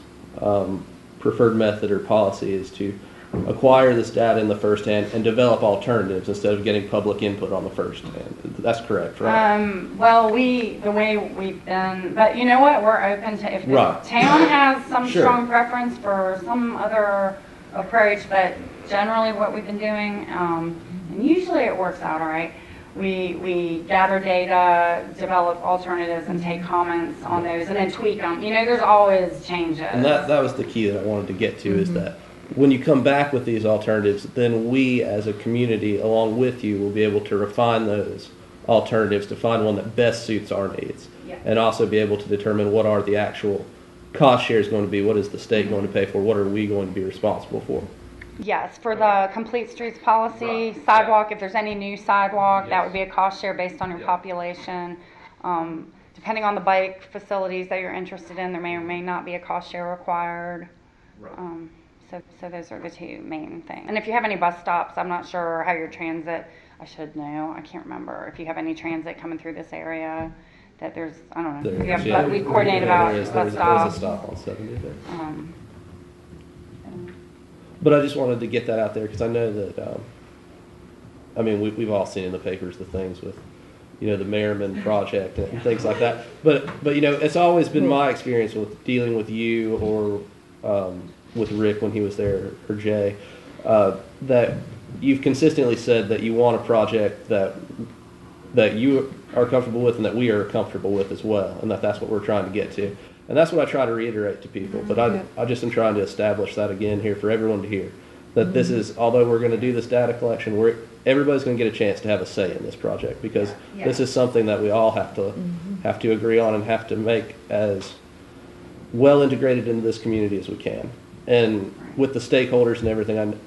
preferred method or policy is to acquire this data in the first hand and develop alternatives instead of getting public input on the first hand. That's correct, right? Well, the way we've been, but you know what? We're open to if the Right. town has some Sure. strong preference for some other approach, but generally what we've been doing, and usually it works out all right. we gather data, develop alternatives, and take comments on those, and then tweak them. You know, there's always changes. And that was the key that I wanted to get to, is that when you come back with these alternatives, then we as a community, along with you, will be able to refine those alternatives to find one that best suits our needs. Yeah. And also be able to determine what are the actual cost shares going to be, what is the state going to pay for, what are we going to be responsible for. Yes, for the complete streets policy, sidewalk, if there's any new sidewalk, that would be a cost share based on your population. Depending on the bike facilities that you're interested in, there may or may not be a cost share required. So those are the two main things. And if you have any bus stops, I'm not sure how your transit, I should know, I can't remember if you have any transit coming through this area, that there's, I don't know. We coordinate about bus stops. There's a stop on 70 there. But I just wanted to get that out there because I know that, I mean, we've all seen in the papers the things with, you know, the Merriman project and things like that. But you know, it's always been my experience with dealing with you or with Rick when he was there, or Jay, that you've consistently said that you want a project that you are comfortable with and that we are comfortable with as well, and that's what we're trying to get to. And that's what I try to reiterate to people. But I just am trying to establish that again here for everyone to hear. That this is, although we're going to do this data collection, everybody's going to get a chance to have a say in this project, because this is something that we all have to agree on and have to make as well integrated into this community as we can. And with the stakeholders and everything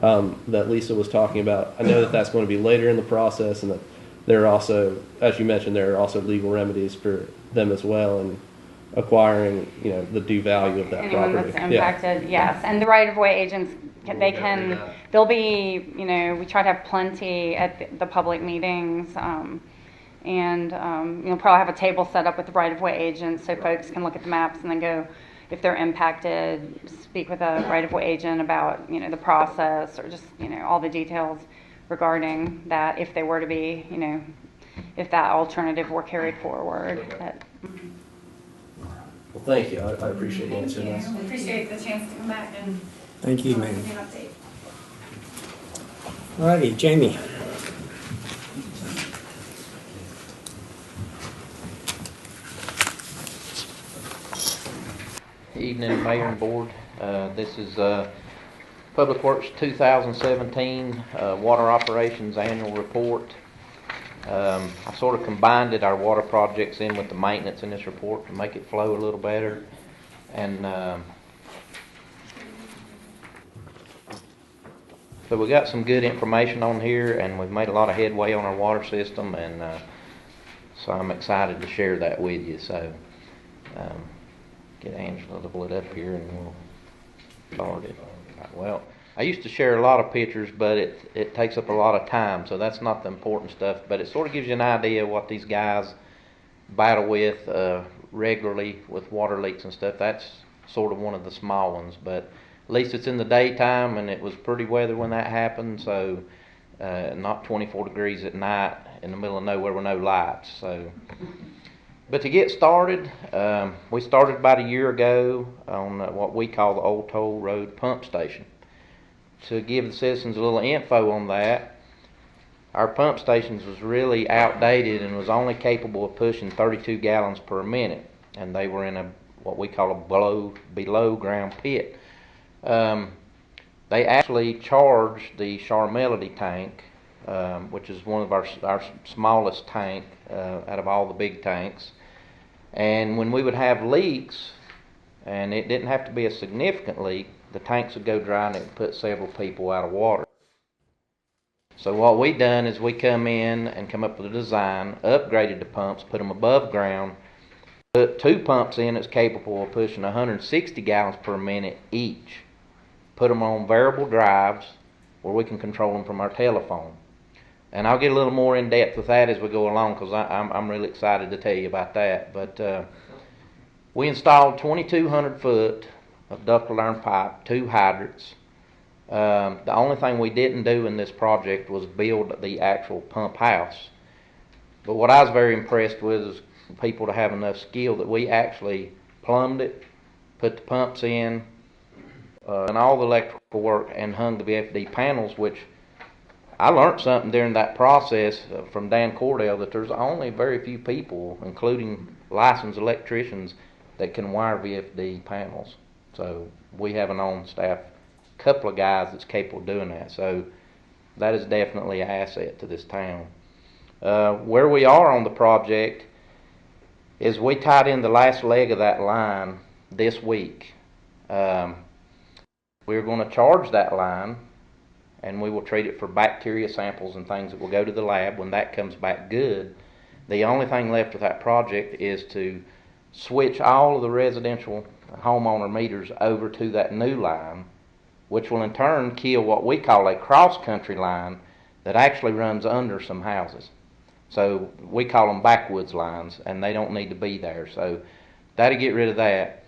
that Lisa was talking about, I know that that's going to be later in the process, and that there are also, as you mentioned, there are also legal remedies for them as well, and acquiring, you know, the due value of that Anyone property. that's impacted, yes. And the right-of-way agents, they'll be, you know, we try to have plenty at the public meetings, and you'll probably have a table set up with the right-of-way agents so folks can look at the maps and then go, if they're impacted, speak with a right-of-way agent about, you know, the process, or just, you know, all the details regarding that, if they were to be, you know, if that alternative were carried forward. Well, thank you. I appreciate you answering I this. appreciate the chance to come back and Thank you, ma'am. give you an update. All righty, Jamie. Evening, Mayor and Board. This is Public Works 2017 Water Operations Annual Report. I sort of combined our water projects in with the maintenance in this report to make it flow a little better. And so we got some good information on here, and we've made a lot of headway on our water system, and so I'm excited to share that with you. So get Angela to pull it up here and we'll start it. Well, I used to share a lot of pictures, but it takes up a lot of time, so that's not the important stuff. But it sort of gives you an idea of what these guys battle with regularly with water leaks and stuff. That's sort of one of the small ones, but at least it's in the daytime, and it was pretty weather when that happened, so not 24 degrees at night in the middle of nowhere with no lights. So, but to get started, we started about a year ago on what we call the Old Toll Road Pump Station. To give the citizens a little info on that, our pump stations was really outdated and was only capable of pushing 32 gallons per minute, and they were in what we call a below ground pit. They actually charged the Charmelody tank, which is one of our smallest tank out of all the big tanks. And when we would have leaks, and it didn't have to be a significant leak, the tanks would go dry and it would put several people out of water. So what we done is we come in and come up with a design, upgraded the pumps, put them above ground, put 2 pumps in that's capable of pushing 160 gallons per minute each. Put them on variable drives where we can control them from our telephone. And I'll get a little more in depth with that as we go along, because I'm really excited to tell you about that. But we installed 2,200 foot of ductile iron pipe, 2 hydrants. The only thing we didn't do in this project was build the actual pump house. But what I was very impressed with is people to have enough skill that we actually plumbed it, put the pumps in, and all the electrical work, and hung the VFD panels, which I learned something during that process from Dan Cordell, that there's only very few people, including licensed electricians, that can wire VFD panels. So we have an on-staff couple of guys that's capable of doing that. So that is definitely an asset to this town. Where we are on the project is we tied in the last leg of that line this week. We're going to charge that line, and we will treat it for bacteria samples and things that will go to the lab. When that comes back good, the only thing left with that project is to switch all of the residential homeowner meters over to that new line, which will in turn kill what we call a cross-country line that actually runs under some houses. So we call them backwoods lines, and they don't need to be there. So that'll get rid of that.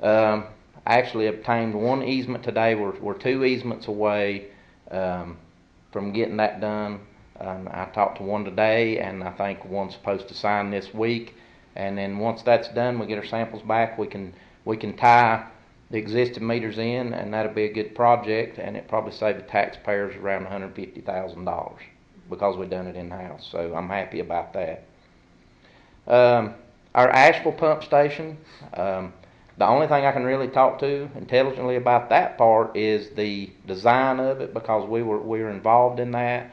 I actually obtained one easement today. We're 2 easements away from getting that done. I talked to one today, and I think one's supposed to sign this week. And then once that's done, we get our samples back. We can tie the existing meters in, and that'll be a good project, and it probably save the taxpayers around $150,000 because we've done it in-house. So I'm happy about that. Our Asheville pump station, the only thing I can really talk to intelligently about that part is the design of it, because we were involved in that,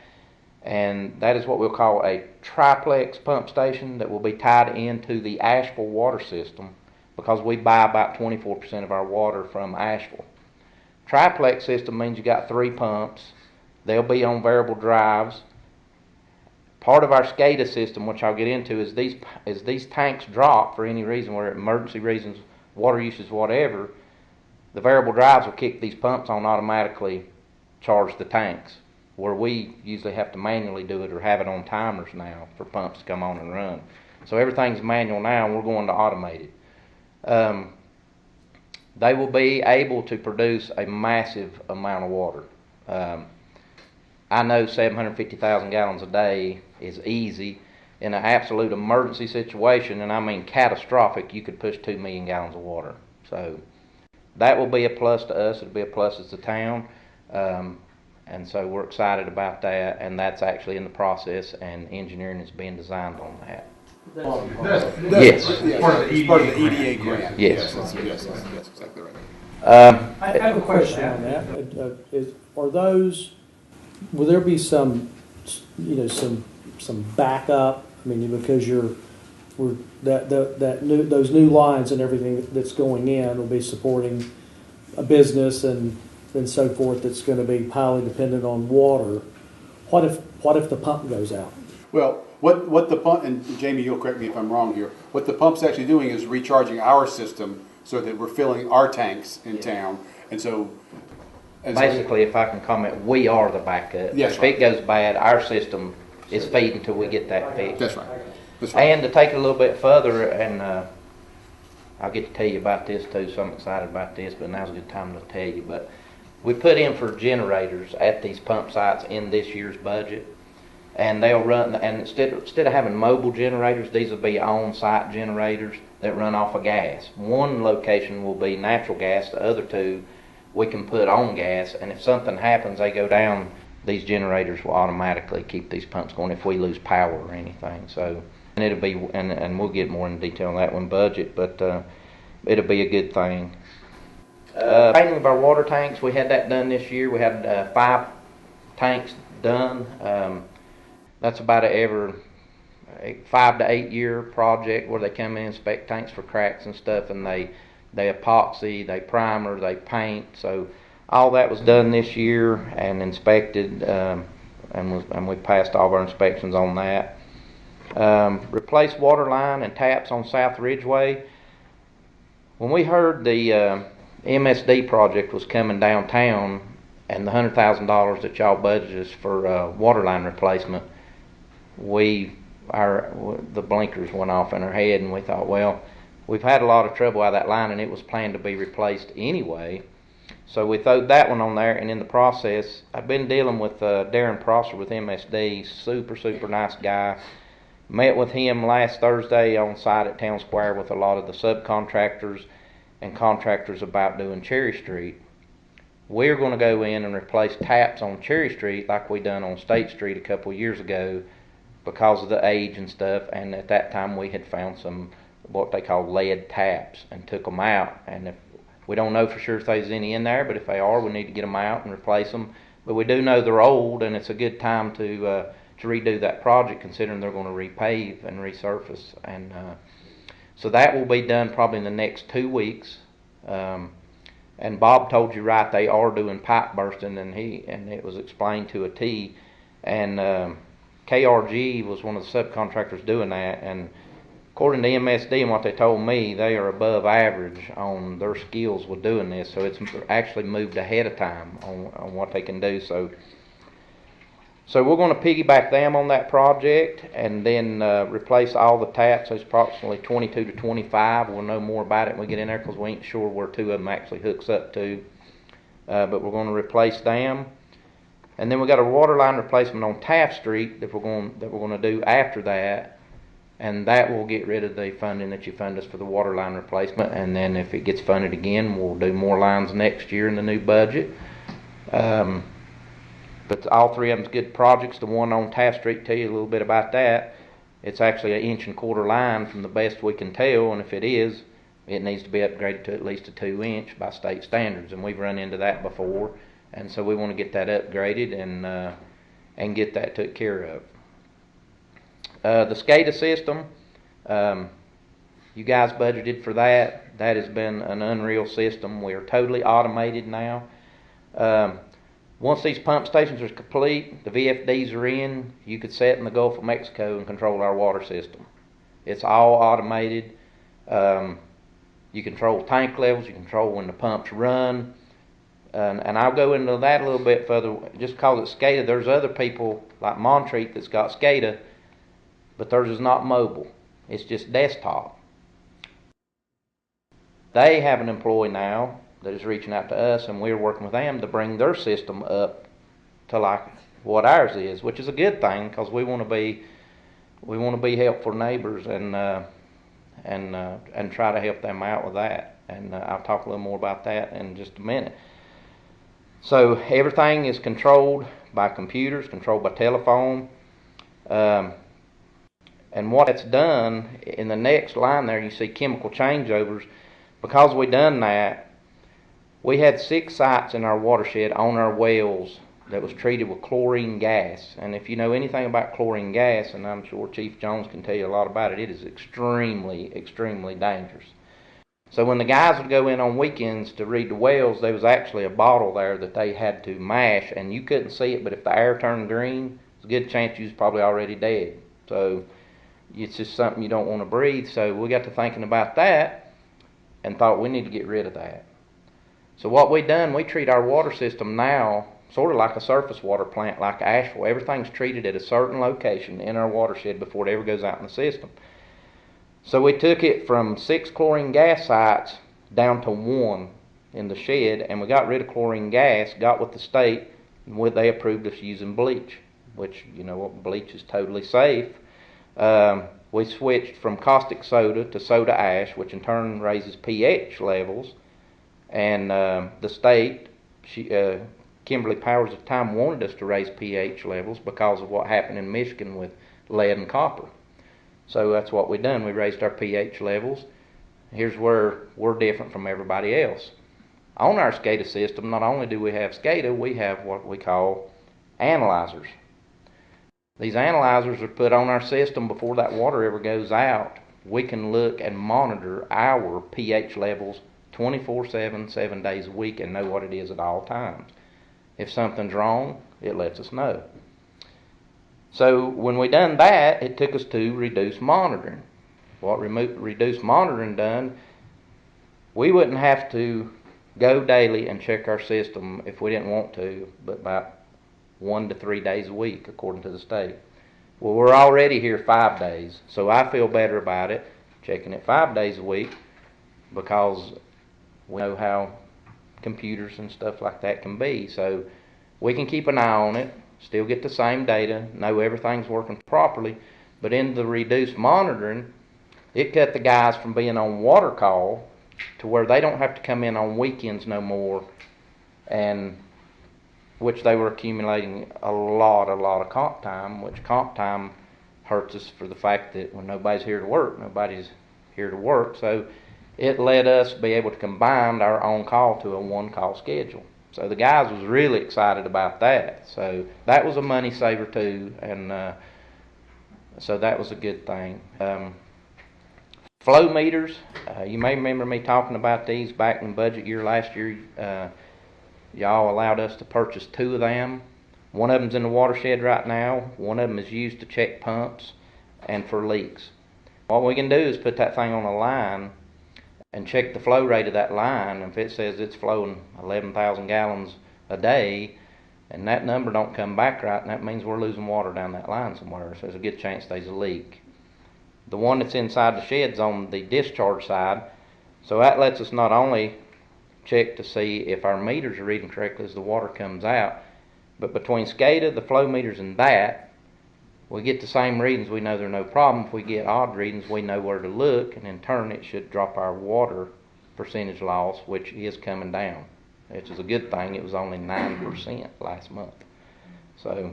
and that is what we'll call a triplex pump station that will be tied into the Asheville water system, because we buy about 24% of our water from Asheville. Triplex system means you got 3 pumps. They'll be on variable drives. Part of our SCADA system, which I'll get into, is these tanks drop for any reason, whether emergency reasons, water usage, whatever, the variable drives will kick these pumps on, automatically charge the tanks, where we usually have to manually do it or have it on timers now for pumps to come on and run. So everything's manual now, and we're going to automate it. They will be able to produce a massive amount of water. I know 750,000 gallons a day is easy. In an absolute emergency situation, and I mean catastrophic, you could push 2 million gallons of water. So that will be a plus to us. It'll be a plus as a town. And so we're excited about that, and that's actually in the process, and engineering is being designed on that. Yes. Part of the EDA grant. Yes. Yes, exactly right. I have a question on that. Will there be some backup? I mean, because those new lines and everything that's going in will be supporting a business and so forth that's going to be highly dependent on water. What if the pump goes out? Well, what the pump, and Jamie, you'll correct me if I'm wrong here, what the pump's actually doing is recharging our system so that we're filling our tanks in town. And so basically, if I can comment, we are the backup. Yes, if it goes bad, our system is feeding until we get that fixed. That's right. That's right. And to take it a little bit further, and I'll get to tell you about this too, so I'm excited about this, but now's a good time to tell you. But we put in for generators at these pump sites in this year's budget, and they'll run, and instead of having mobile generators, these will be on-site generators that run off of gas. One location will be natural gas, the other 2 we can put on gas, and if something happens, they go down, these generators will automatically keep these pumps going if we lose power or anything. So, and it'll be, and we'll get more in detail on that one budget, but it'll be a good thing. Painting of our water tanks, we had that done this year. We had 5 tanks done. That's about every 5 to 8 year project where they come in and inspect tanks for cracks and stuff, and they epoxy, they primer, they paint. So all that was done this year and inspected, and we passed all of our inspections on that. Replaced water line and taps on South Ridgeway. When we heard the MSD project was coming downtown and the $100,000 that y'all budgeted us for water line replacement, the blinkers went off in our head, and we thought, well, we've had a lot of trouble out of that line, and it was planned to be replaced anyway. So we threw that one on there, and in the process, I've been dealing with Darren Prosser with MSD, super nice guy. Met with him last Thursday on site at Town Square with a lot of the subcontractors and contractors about doing Cherry Street. we're going to go in and replace taps on Cherry Street like we done on State Street a couple of years ago because of the age and stuff. And at that time we had found some what they call lead taps and took them out. And if we don't know for sure if there's any in there, but if they are, we need to get them out and replace them. But we do know they're old, and it's a good time to redo that project, considering they're going to repave and resurface. And so that will be done probably in the next 2 weeks. And Bob told you right, they are doing pipe bursting, and it was explained to a T. And KRG was one of the subcontractors doing that. And according to MSD and what they told me, they are above average on their skills with doing this. So it's actually moved ahead of time on what they can do. So we're going to piggyback them on that project and then replace all the taps. There's approximately 22 to 25. We'll know more about it when we get in there because we ain't sure where 2 of them actually hooks up to. But we're going to replace them. And then we got a water line replacement on Taft Street that we're going to do after that. And that will get rid of the funding that you fund us for the water line replacement. And then if it gets funded again, we'll do more lines next year in the new budget. But all 3 of them's good projects. The one on Taft Street, tell you a little bit about that. It's actually an 1.25 inch line from the best we can tell. And if it is, it needs to be upgraded to at least a 2 inch by state standards. And we've run into that before. And so we want to get that upgraded and get that took care of. The SCADA system, you guys budgeted for that. That has been an unreal system. We are totally automated now. Once these pump stations are complete, the VFDs are in, you could set in the Gulf of Mexico and control our water system. It's all automated. You control tank levels, you control when the pumps run. And I'll go into that a little bit further. Just because it's SCADA, there's other people like Montreat that's got SCADA, but theirs is not mobile. It's just desktop. They have an employee now that is reaching out to us, and we're working with them to bring their system up to like what ours is, which is a good thing because we want to be helpful neighbors and try to help them out with that. And I'll talk a little more about that in just a minute. So everything is controlled by computers, controlled by telephone. And what it's done, in the next line there, you see chemical changeovers. Because we done that, we had 6 sites in our watershed on our wells that was treated with chlorine gas. And if you know anything about chlorine gas, and I'm sure Chief Jones can tell you a lot about it, it is extremely, extremely dangerous. So when the guys would go in on weekends to read the wells, there was actually a bottle there that they had to mash, and you couldn't see it, but if the air turned green, there's a good chance you was probably already dead. So it's just something you don't want to breathe. So we got to thinking about that and thought we need to get rid of that. So what we done, we treat our water system now sort of like a surface water plant, like Asheville. Everything's treated at a certain location in our watershed before it ever goes out in the system. So we took it from 6 chlorine gas sites down to 1 in the shed, and we got rid of chlorine gas, got with the state, and they approved us using bleach, which, you know, bleach is totally safe. We switched from caustic soda to soda ash, which in turn raises pH levels. And the state, Kimberly Powers at the time, wanted us to raise pH levels because of what happened in Michigan with lead and copper. So that's what we done. We raised our pH levels. Here's where we're different from everybody else. On our SCADA system, not only do we have SCADA, we have what we call analyzers. These analyzers are put on our system before that water ever goes out. We can look and monitor our pH levels 24/7, 7 days a week, and know what it is at all times. If something's wrong, it lets us know. So when we done that, it took us to reduced monitoring. What reduced monitoring done, we wouldn't have to go daily and check our system if we didn't want to, but about 1 to 3 days a week, according to the state. Well, we're already here 5 days, so I feel better about it, checking it 5 days a week, because we know how computers and stuff like that can be. So we can keep an eye on it, still get the same data, know everything's working properly, but in the reduced monitoring, it cut the guys from being on water call to where they don't have to come in on weekends no more and which they were accumulating a lot of comp time, which comp time hurts us for the fact that when nobody's here to work, nobody's here to work. So it let us be able to combine our on-call to a one-call schedule. So the guys was really excited about that. So that was a money saver too, and so that was a good thing. Flow meters, you may remember me talking about these back in the budget year last year. Y'all allowed us to purchase 2 of them. One of them's in the watershed right now. One of them is used to check pumps and for leaks. What we can do is put that thing on a line and check the flow rate of that line. If it says it's flowing 11,000 gallons a day and that number don't come back right, and that means we're losing water down that line somewhere, so there's a good chance there's a leak. The one that's inside the shed's on the discharge side, so that lets us not only check to see if our meters are reading correctly as the water comes out, but between SCADA, the flow meters, and that, we get the same readings, we know there's no problem. If we get odd readings, we know where to look, and in turn it should drop our water percentage loss, which is coming down, which is a good thing. It was only 9% last month. So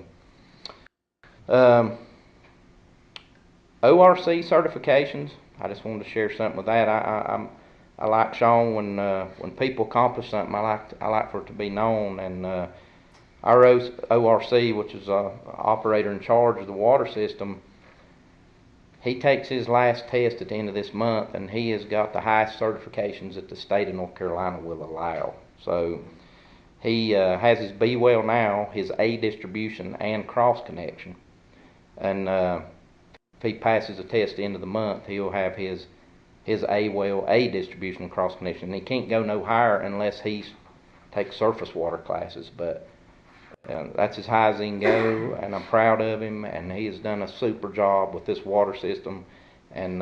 ORC certifications, I just wanted to share something with that. I like Sean when people accomplish something. I like for it to be known. And our ORC, which is operator in charge of the water system, he takes his last test at the end of this month, and he has got the highest certifications that the state of North Carolina will allow. So he has his B well now, his A distribution, and cross connection. And if he passes the test at the end of the month, he'll have his A well, A distribution, and cross connection. And he can't go no higher unless he takes surface water classes. But that's as high as he can go, and I'm proud of him. And he has done a super job with this water system, and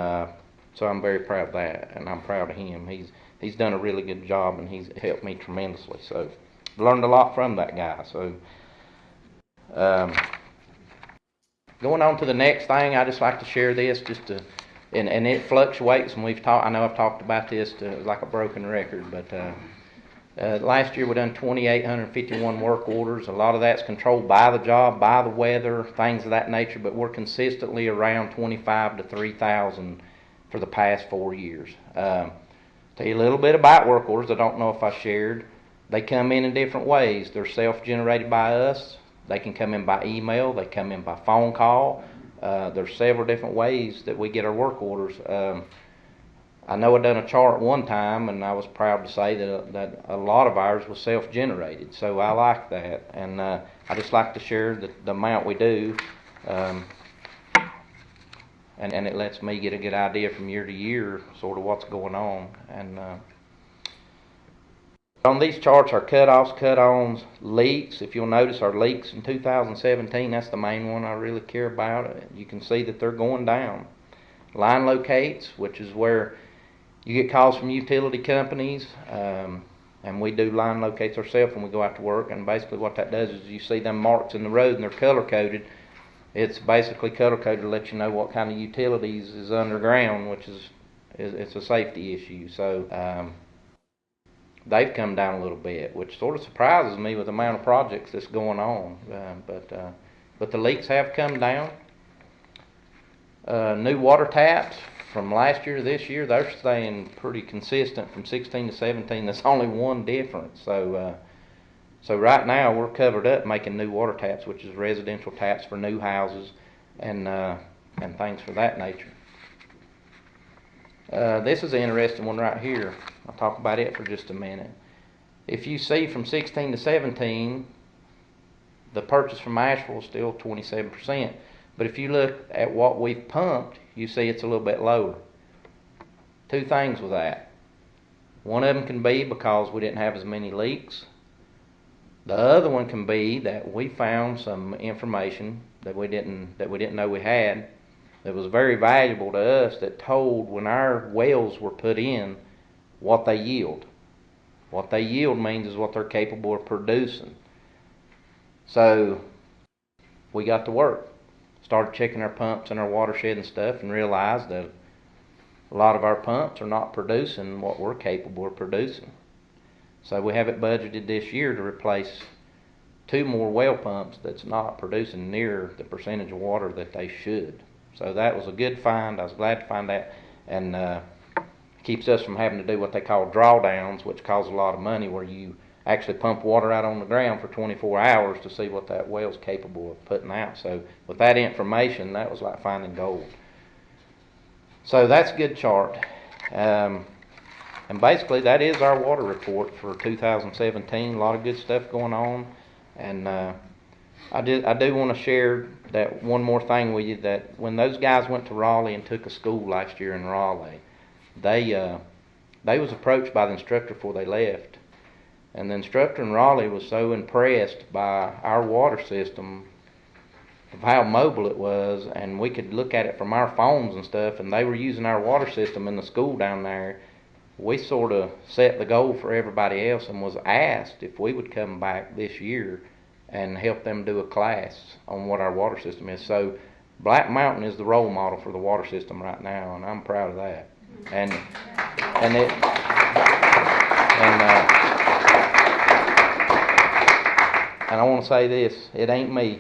so I'm very proud of that. And I'm proud of him. He's done a really good job, and he's helped me tremendously. So learned a lot from that guy. So. Going on to the next thing, I just like to share this and it fluctuates, and I know I've talked about this like a broken record, but last year we done 2,851 work orders. A lot of that's controlled by the job, by the weather, things of that nature, but we're consistently around 25 to 3,000 for the past 4 years. Tell you a little bit about work orders. I don't know if I shared. They come in different ways. They're self-generated by us. They can come in by email. They come in by phone call. There's several different ways that we get our work orders. I know I done a chart one time, and I was proud to say that a lot of ours was self-generated. So I like that, and I just like to share the amount we do, and it lets me get a good idea from year to year, sort of what's going on. And on these charts, our cutoffs, cut-ons, leaks. If you'll notice, our leaks in 2017, that's the main one I really care about. You can see that they're going down. Line locates, which is where you get calls from utility companies, and we do line locates ourselves when we go out to work. And basically what that does is you see them marks in the road and they're color-coded. It's basically color-coded to let you know what kind of utilities is underground, which is it's a safety issue. So they've come down a little bit, which sort of surprises me with the amount of projects that's going on. But the leaks have come down. New water taps from last year to this year, they're staying pretty consistent from 16 to 17. There's only one difference. So right now we're covered up making new water taps, which is residential taps for new houses and things for that nature. This is an interesting one right here. I'll talk about it for just a minute. If you see from 16 to 17, the purchase from Asheville is still 27%. But if you look at what we've pumped, you see it's a little bit lower. Two things with that. One of them can be because we didn't have as many leaks. The other one can be that we found some information that we didn't know we had that was very valuable to us, that told when our wells were put in what they yield. What they yield means is what they're capable of producing. So we got to work. Started checking our pumps and our watershed and stuff, and realized that a lot of our pumps are not producing what we're capable of producing. So we have it budgeted this year to replace 2 more well pumps that's not producing near the percentage of water that they should. So that was a good find. I was glad to find that, and keeps us from having to do what they call drawdowns, which costs a lot of money, where you actually pump water out on the ground for 24 hours to see what that well's capable of putting out. So with that information, that was like finding gold. So that's a good chart. And basically that is our water report for 2017. A lot of good stuff going on. And I do want to share that one more thing with you, that when those guys went to Raleigh and took a school last year in Raleigh, they was approached by the instructor before they left. And the instructor in Raleigh was so impressed by our water system, of how mobile it was, and we could look at it from our phones and stuff, and they were using our water system in the school down there. We sort of set the goal for everybody else and was asked if we would come back this year and help them do a class on what our water system is. So Black Mountain is the role model for the water system right now, and I'm proud of that. And I want to say this, it ain't me.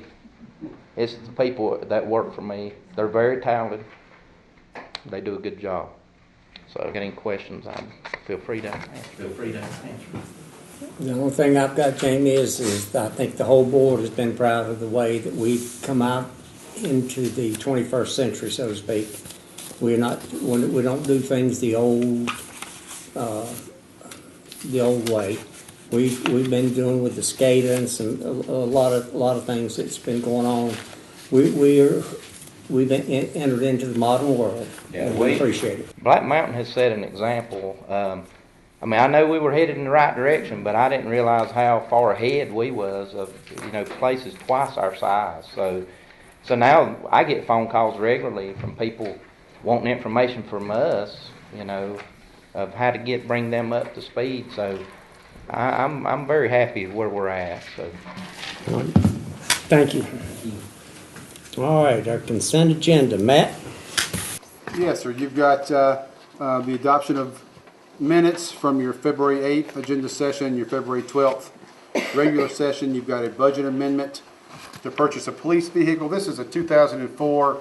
It's the people that work for me. They're very talented. They do a good job. So if you got any questions, feel free to answer. The only thing I've got, Jamie, is I think the whole board has been proud of the way that we've come out into the 21st century, so to speak. We don't do things the old way. We've been doing with the SCADA and a lot of things that's been going on. We've entered into the modern world. Yeah, and we appreciate it. Black Mountain has set an example. I mean, I know we were headed in the right direction, but I didn't realize how far ahead we was of, places twice our size. So now I get phone calls regularly from people wanting information from us, of how to bring them up to speed. So I'm very happy where we're at. So thank you. All right, our consent agenda, Matt. Yes, sir. You've got the adoption of minutes from your February 8th agenda session, your February 12th regular session. You've got a budget amendment to purchase a police vehicle. This is a 2004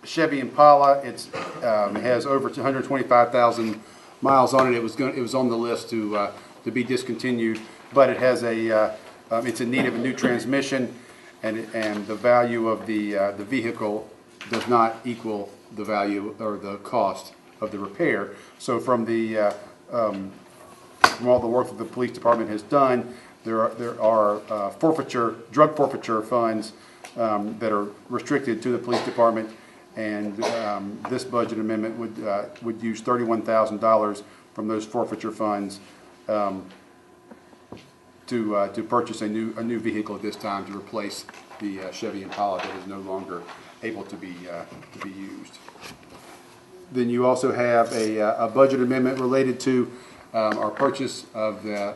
Chevy Impala. It has over 125,000 miles on it. It was on the list to be discontinued, but it has it's in need of a new transmission, and the value of the vehicle does not equal the value or the cost of the repair. So from all the work that the police department has done, there are drug forfeiture funds that are restricted to the police department, and this budget amendment would use $31,000 from those forfeiture funds to purchase a new vehicle at this time to replace the Chevy Impala that is no longer able to be used. Then you also have a budget amendment related to our purchase of the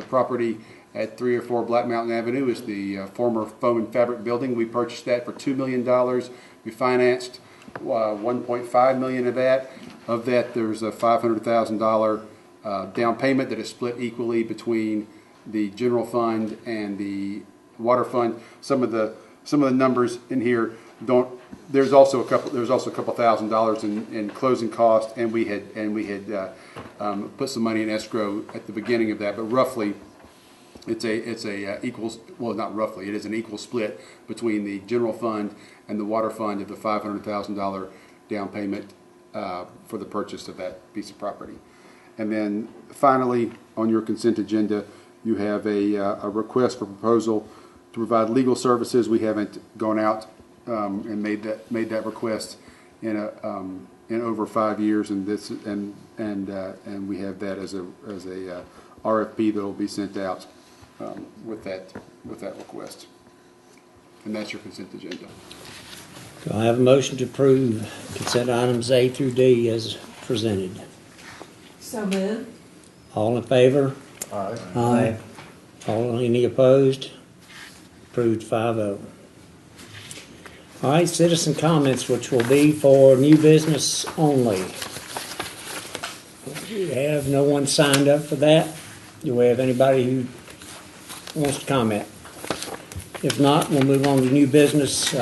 property at 304 Black Mountain Avenue. Is the former foam and fabric building. We purchased that for $2 million. We financed $1.5 million of that. Of that, there's a $500,000 down payment that is split equally between the general fund and the water fund. Some of the numbers in here don't. There's also a couple $1,000s in closing costs, and we had put some money in escrow at the beginning of that. But roughly, it's a equal. Well, not roughly. It is an equal split between the general fund and the water fund of the $500,000 down payment for the purchase of that piece of property. And then finally, on your consent agenda, you have a request for proposal to provide legal services. We haven't gone out and made that request in over 5 years, and we have that as a RFP that will be sent out with that request. And that's your consent agenda. Do I have a motion to approve consent items A through D as presented? So moved. All in favor? Aye. Aye. Any opposed? Approved 5-0. All right, citizen comments, which will be for new business only. We have no one signed up for that. Do we have anybody who wants to comment? If not, we'll move on to new business.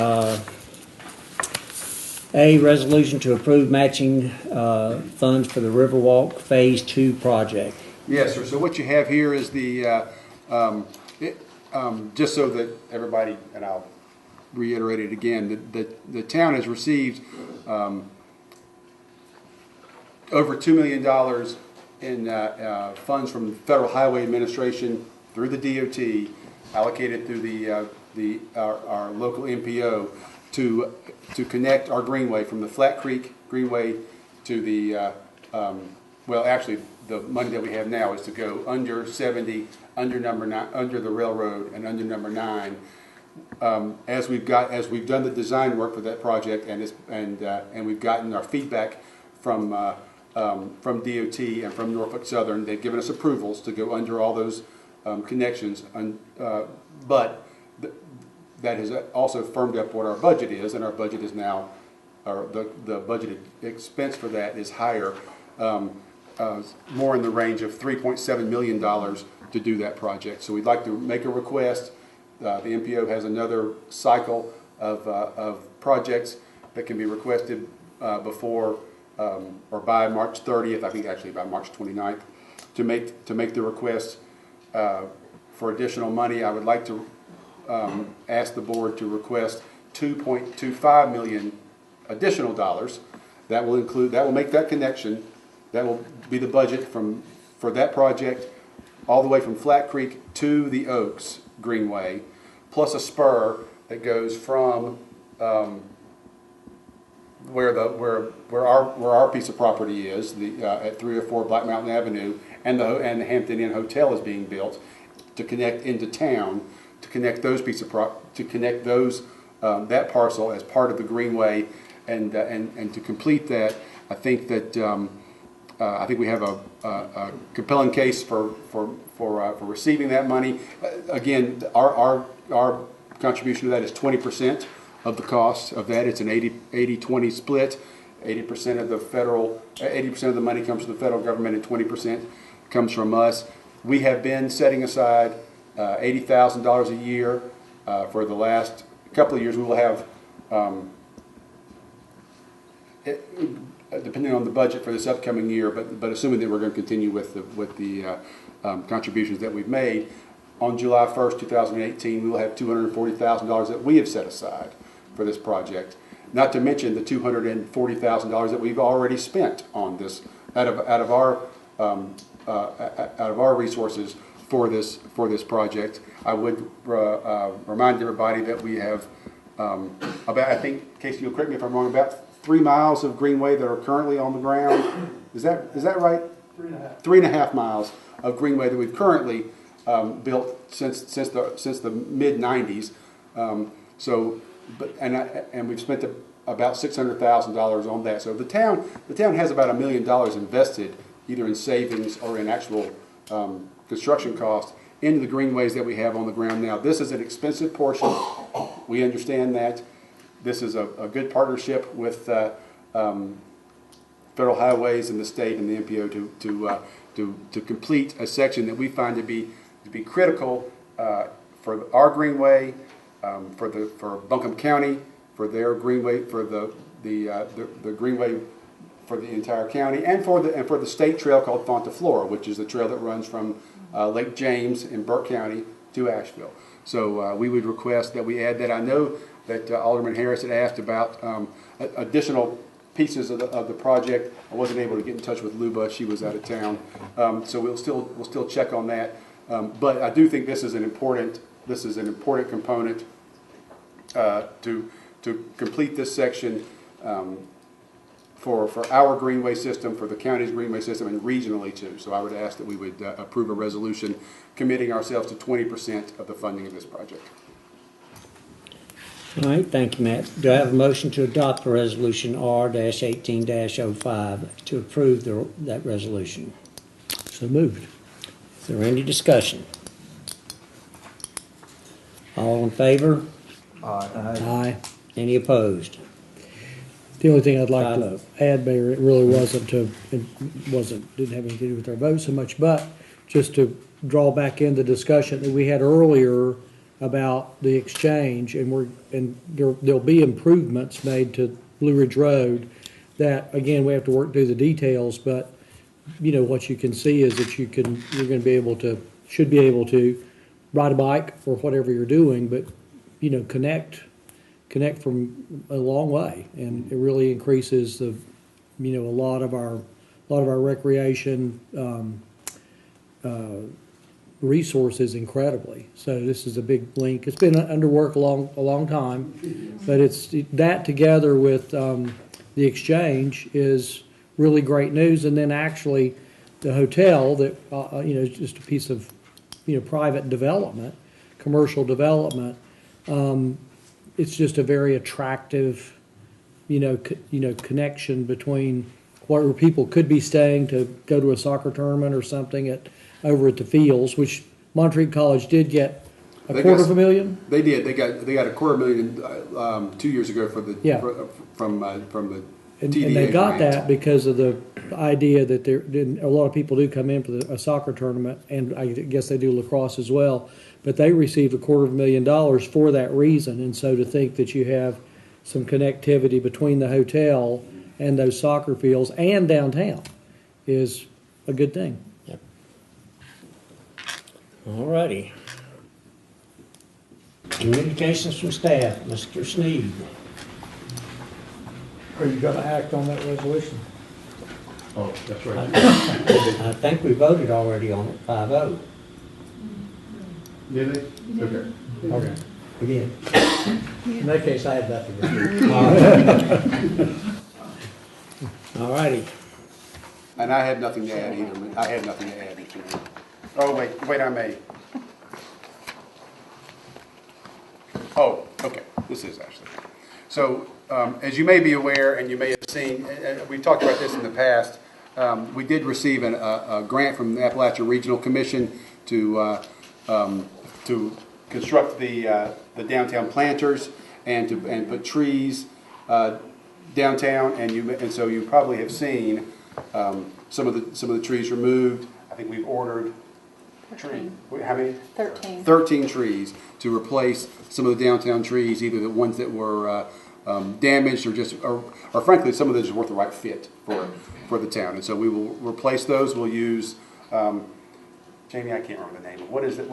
A, resolution to approve matching funds for the Riverwalk Phase 2 project. Yes, sir. So what you have here is the, just so that everybody, and I'll reiterate it again, the town has received over $2 million in funds from the Federal Highway Administration through the DOT, allocated through our local MPO to connect our greenway from the Flat Creek Greenway to the, well, actually, the money that we have now is to go under 70, under number 9, under the railroad, and under number 9. As we've done the design work for that project, and we've gotten our feedback from DOT and from Norfolk Southern, they've given us approvals to go under all those connections. But that has also firmed up what our budget is, and our budget is now, the budgeted expense for that is higher, more in the range of $3.7 million to do that project. So we'd like to make a request. The MPO has another cycle of projects that can be requested before or by March 30th, I think actually by March 29th, to make the request for additional money. I would like to ask the board to request $2.25 million additional dollars. That will make that connection. That will be the budget for that project, all the way from Flat Creek to the Oaks Greenway, plus a spur that goes from where our piece of property is, at 304 Black Mountain Avenue, and the Hampton Inn Hotel is being built, to connect into town, to connect those that parcel as part of the greenway, and to complete that. I think that I think we have a compelling case for receiving that money. Again, our contribution to that is 20% of the cost of that. It's an 80-20 split. 80% of the money comes from the federal government, and 20% comes from us. We have been setting aside $80,000 a year for the last couple of years. We will have, depending on the budget for this upcoming year, but assuming that we're going to continue with the contributions that we've made, on July 1st, 2018, we will have $240,000 that we have set aside for this project. Not to mention the $240,000 that we've already spent on this out of our resources for this project. I would remind everybody that we have about, I think, Casey, you'll correct me if I'm wrong, about 3 miles of greenway that are currently on the ground. Is that right? 3.5. 3.5 miles of greenway that we've currently built since the mid '90s. And we've spent about $600,000 on that. So the town has about $1 million invested, either in savings or in actual construction costs, into the greenways that we have on the ground now. This is an expensive portion. We understand that. This is a good partnership with Federal Highways and the state and the MPO to complete a section that we find to be critical for our greenway, for Buncombe County, for their greenway, for the greenway for the entire county, and for the state trail called Fontaflora, which is the trail that runs from Lake James in Burke County to Asheville. So we would request that we add that. I know that Alderman Harris had asked about additional pieces of the project. I wasn't able to get in touch with Luba; she was out of town. So we'll still check on that. But I do think this is an important component to complete this section for our greenway system, for the county's greenway system, and regionally too. So I would ask that we would approve a resolution committing ourselves to 20% of the funding of this project. All right, thank you, Matt. Do I have a motion to adopt the resolution R-18-05 to approve that resolution? So moved. Is there any discussion? All in favor? Aye. Aye. Any opposed? The only thing I'd like to 5-0. add, Mayor, it really didn't have anything to do with our vote so much, but just to draw back in the discussion that we had earlier about the exchange, and there'll be improvements made to Blue Ridge Road that, again, we have to work through the details, but, what you can see is that you're gonna be able to, should be able to ride a bike or whatever you're doing, but, connect from a long way, and it really increases the, a lot of our recreation resources incredibly. So this is a big link. It's been under work a long time, but it's that together with the exchange is really great news. And then actually, the hotel that is just a piece of private development, commercial development. It's just a very attractive, connection between where people could be staying to go to a soccer tournament or something over at the Fields, which Montreat College did get $250,000. They did. They got $250,000 2 years ago for the from the TDA. And they got grant. that because of the idea that a lot of people do come in for a soccer tournament, and I guess they do lacrosse as well. But they received $250,000 for that reason, and so to think that you have some connectivity between the hotel and those soccer fields and downtown is a good thing. Yep. All righty. Communications from staff, Mr. Sneed. Are you going to act on that resolution? Oh, that's right. I think we voted already on it, 5-0. Did they? Okay. Okay. We did. In that case, I have nothing to do. All righty. And I have nothing to add either. I have nothing to add. Mr. Mayor. Oh, wait, I may. Oh, okay. This is actually. So, as you may be aware, and you may have seen, and we've talked about this in the past, we did receive a grant from the Appalachian Regional Commission to construct the downtown planters and put trees downtown, and so you probably have seen some of the trees removed. I think we've ordered how many? 13. 13 trees to replace some of the downtown trees, either the ones that were damaged or frankly some of those just weren't the right fit for the town, and so we will replace those. We'll use Jamie, I can't remember the name. What is the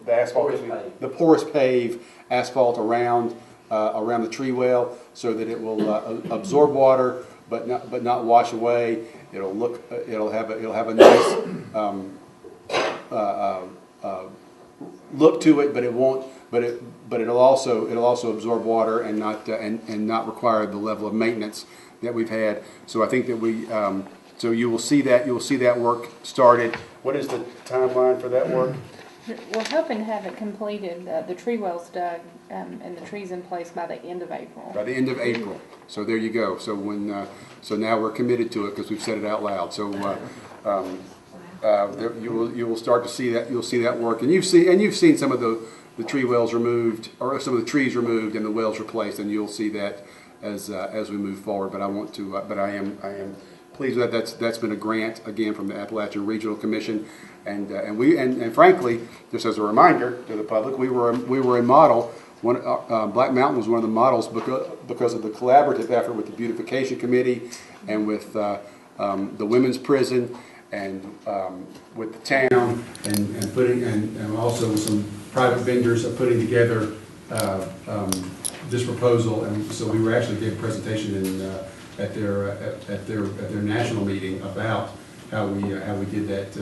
asphalt? The porous pave asphalt around the tree well, so that it will absorb water, but not wash away. It'll have a nice look to it, but it won't. But it'll also absorb water and not require the level of maintenance that we've had. So I think that so you will see that work started. What is the timeline for that work? We're hoping to have it completed, the tree wells dug, and the trees in place by the end of April. By the end of April. So there you go. So so now we're committed to it because we've said it out loud. So you will start to see that. You'll see that work, and you've seen some of the tree wells removed, or some of the trees removed and the wells replaced, and you'll see that as we move forward. But I am pleased with that. That's been a grant again from the Appalachian Regional Commission, and frankly, just as a reminder to the public, we were a model. Black Mountain was one of the models because of the collaborative effort with the Beautification Committee and with the Women's Prison and with the town and also with some private vendors of putting together this proposal. And so we were actually gave a presentation at their national meeting about how we did that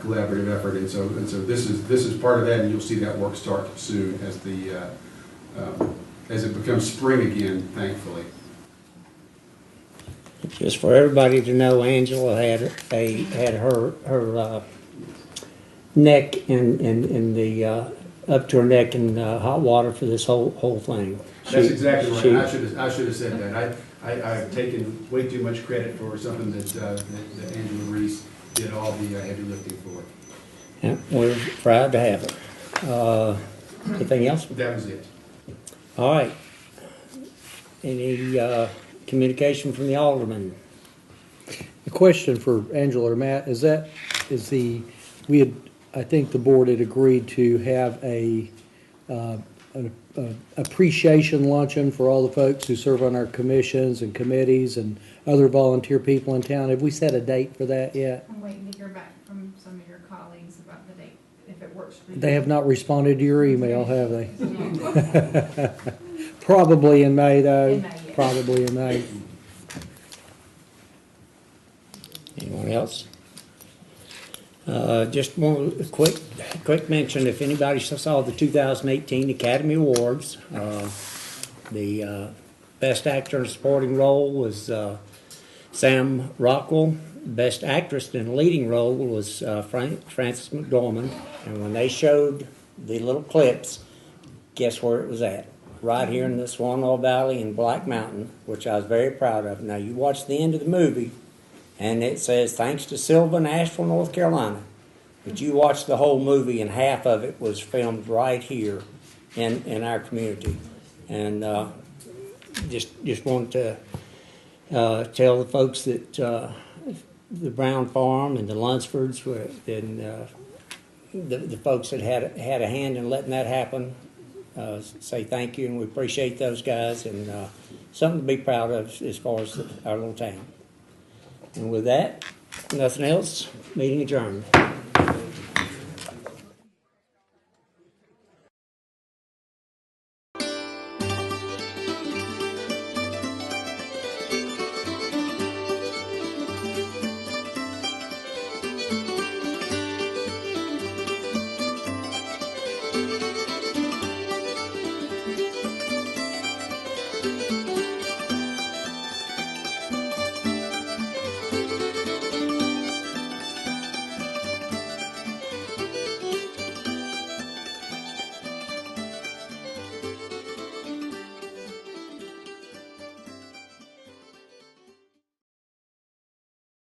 collaborative effort. And so this is part of that, and you'll see that work start soon as it becomes spring again, thankfully. Just for everybody to know, Angela had her neck in the up to her neck in hot water for this whole thing. That's exactly right. I should have said that. I've taken way too much credit for something that Angela Reese did all the heavy lifting for. Yeah, we're proud to have her. Anything else? That was it. All right. Any communication from the Alderman? A question for Angela or Matt, we had, I think the board had agreed to have an appreciation luncheon for all the folks who serve on our commissions and committees and other volunteer people in town. Have we set a date for that yet? I'm waiting to hear back from some of your colleagues about the date, if it works for you. They have not responded to your email, have they? Probably in May, though. In May, yes. Probably in May. Anyone else? Just one quick mention, if anybody saw the 2018 Academy Awards, the Best Actor in a Supporting Role was Sam Rockwell. Best Actress in a Leading Role was Frances McDormand. And when they showed the little clips, guess where it was at? Right here in the Swanall Valley in Black Mountain, which I was very proud of. Now, you watch the end of the movie, and it says, thanks to Sylvan, Asheville, North Carolina. But you watch the whole movie, and half of it was filmed right here in our community. And just wanted to tell the folks that the Brown Farm and the Lunsfords and the folks that had a hand in letting that happen, say thank you, and we appreciate those guys, and something to be proud of as far as our little town. And with that, nothing else, meeting adjourned.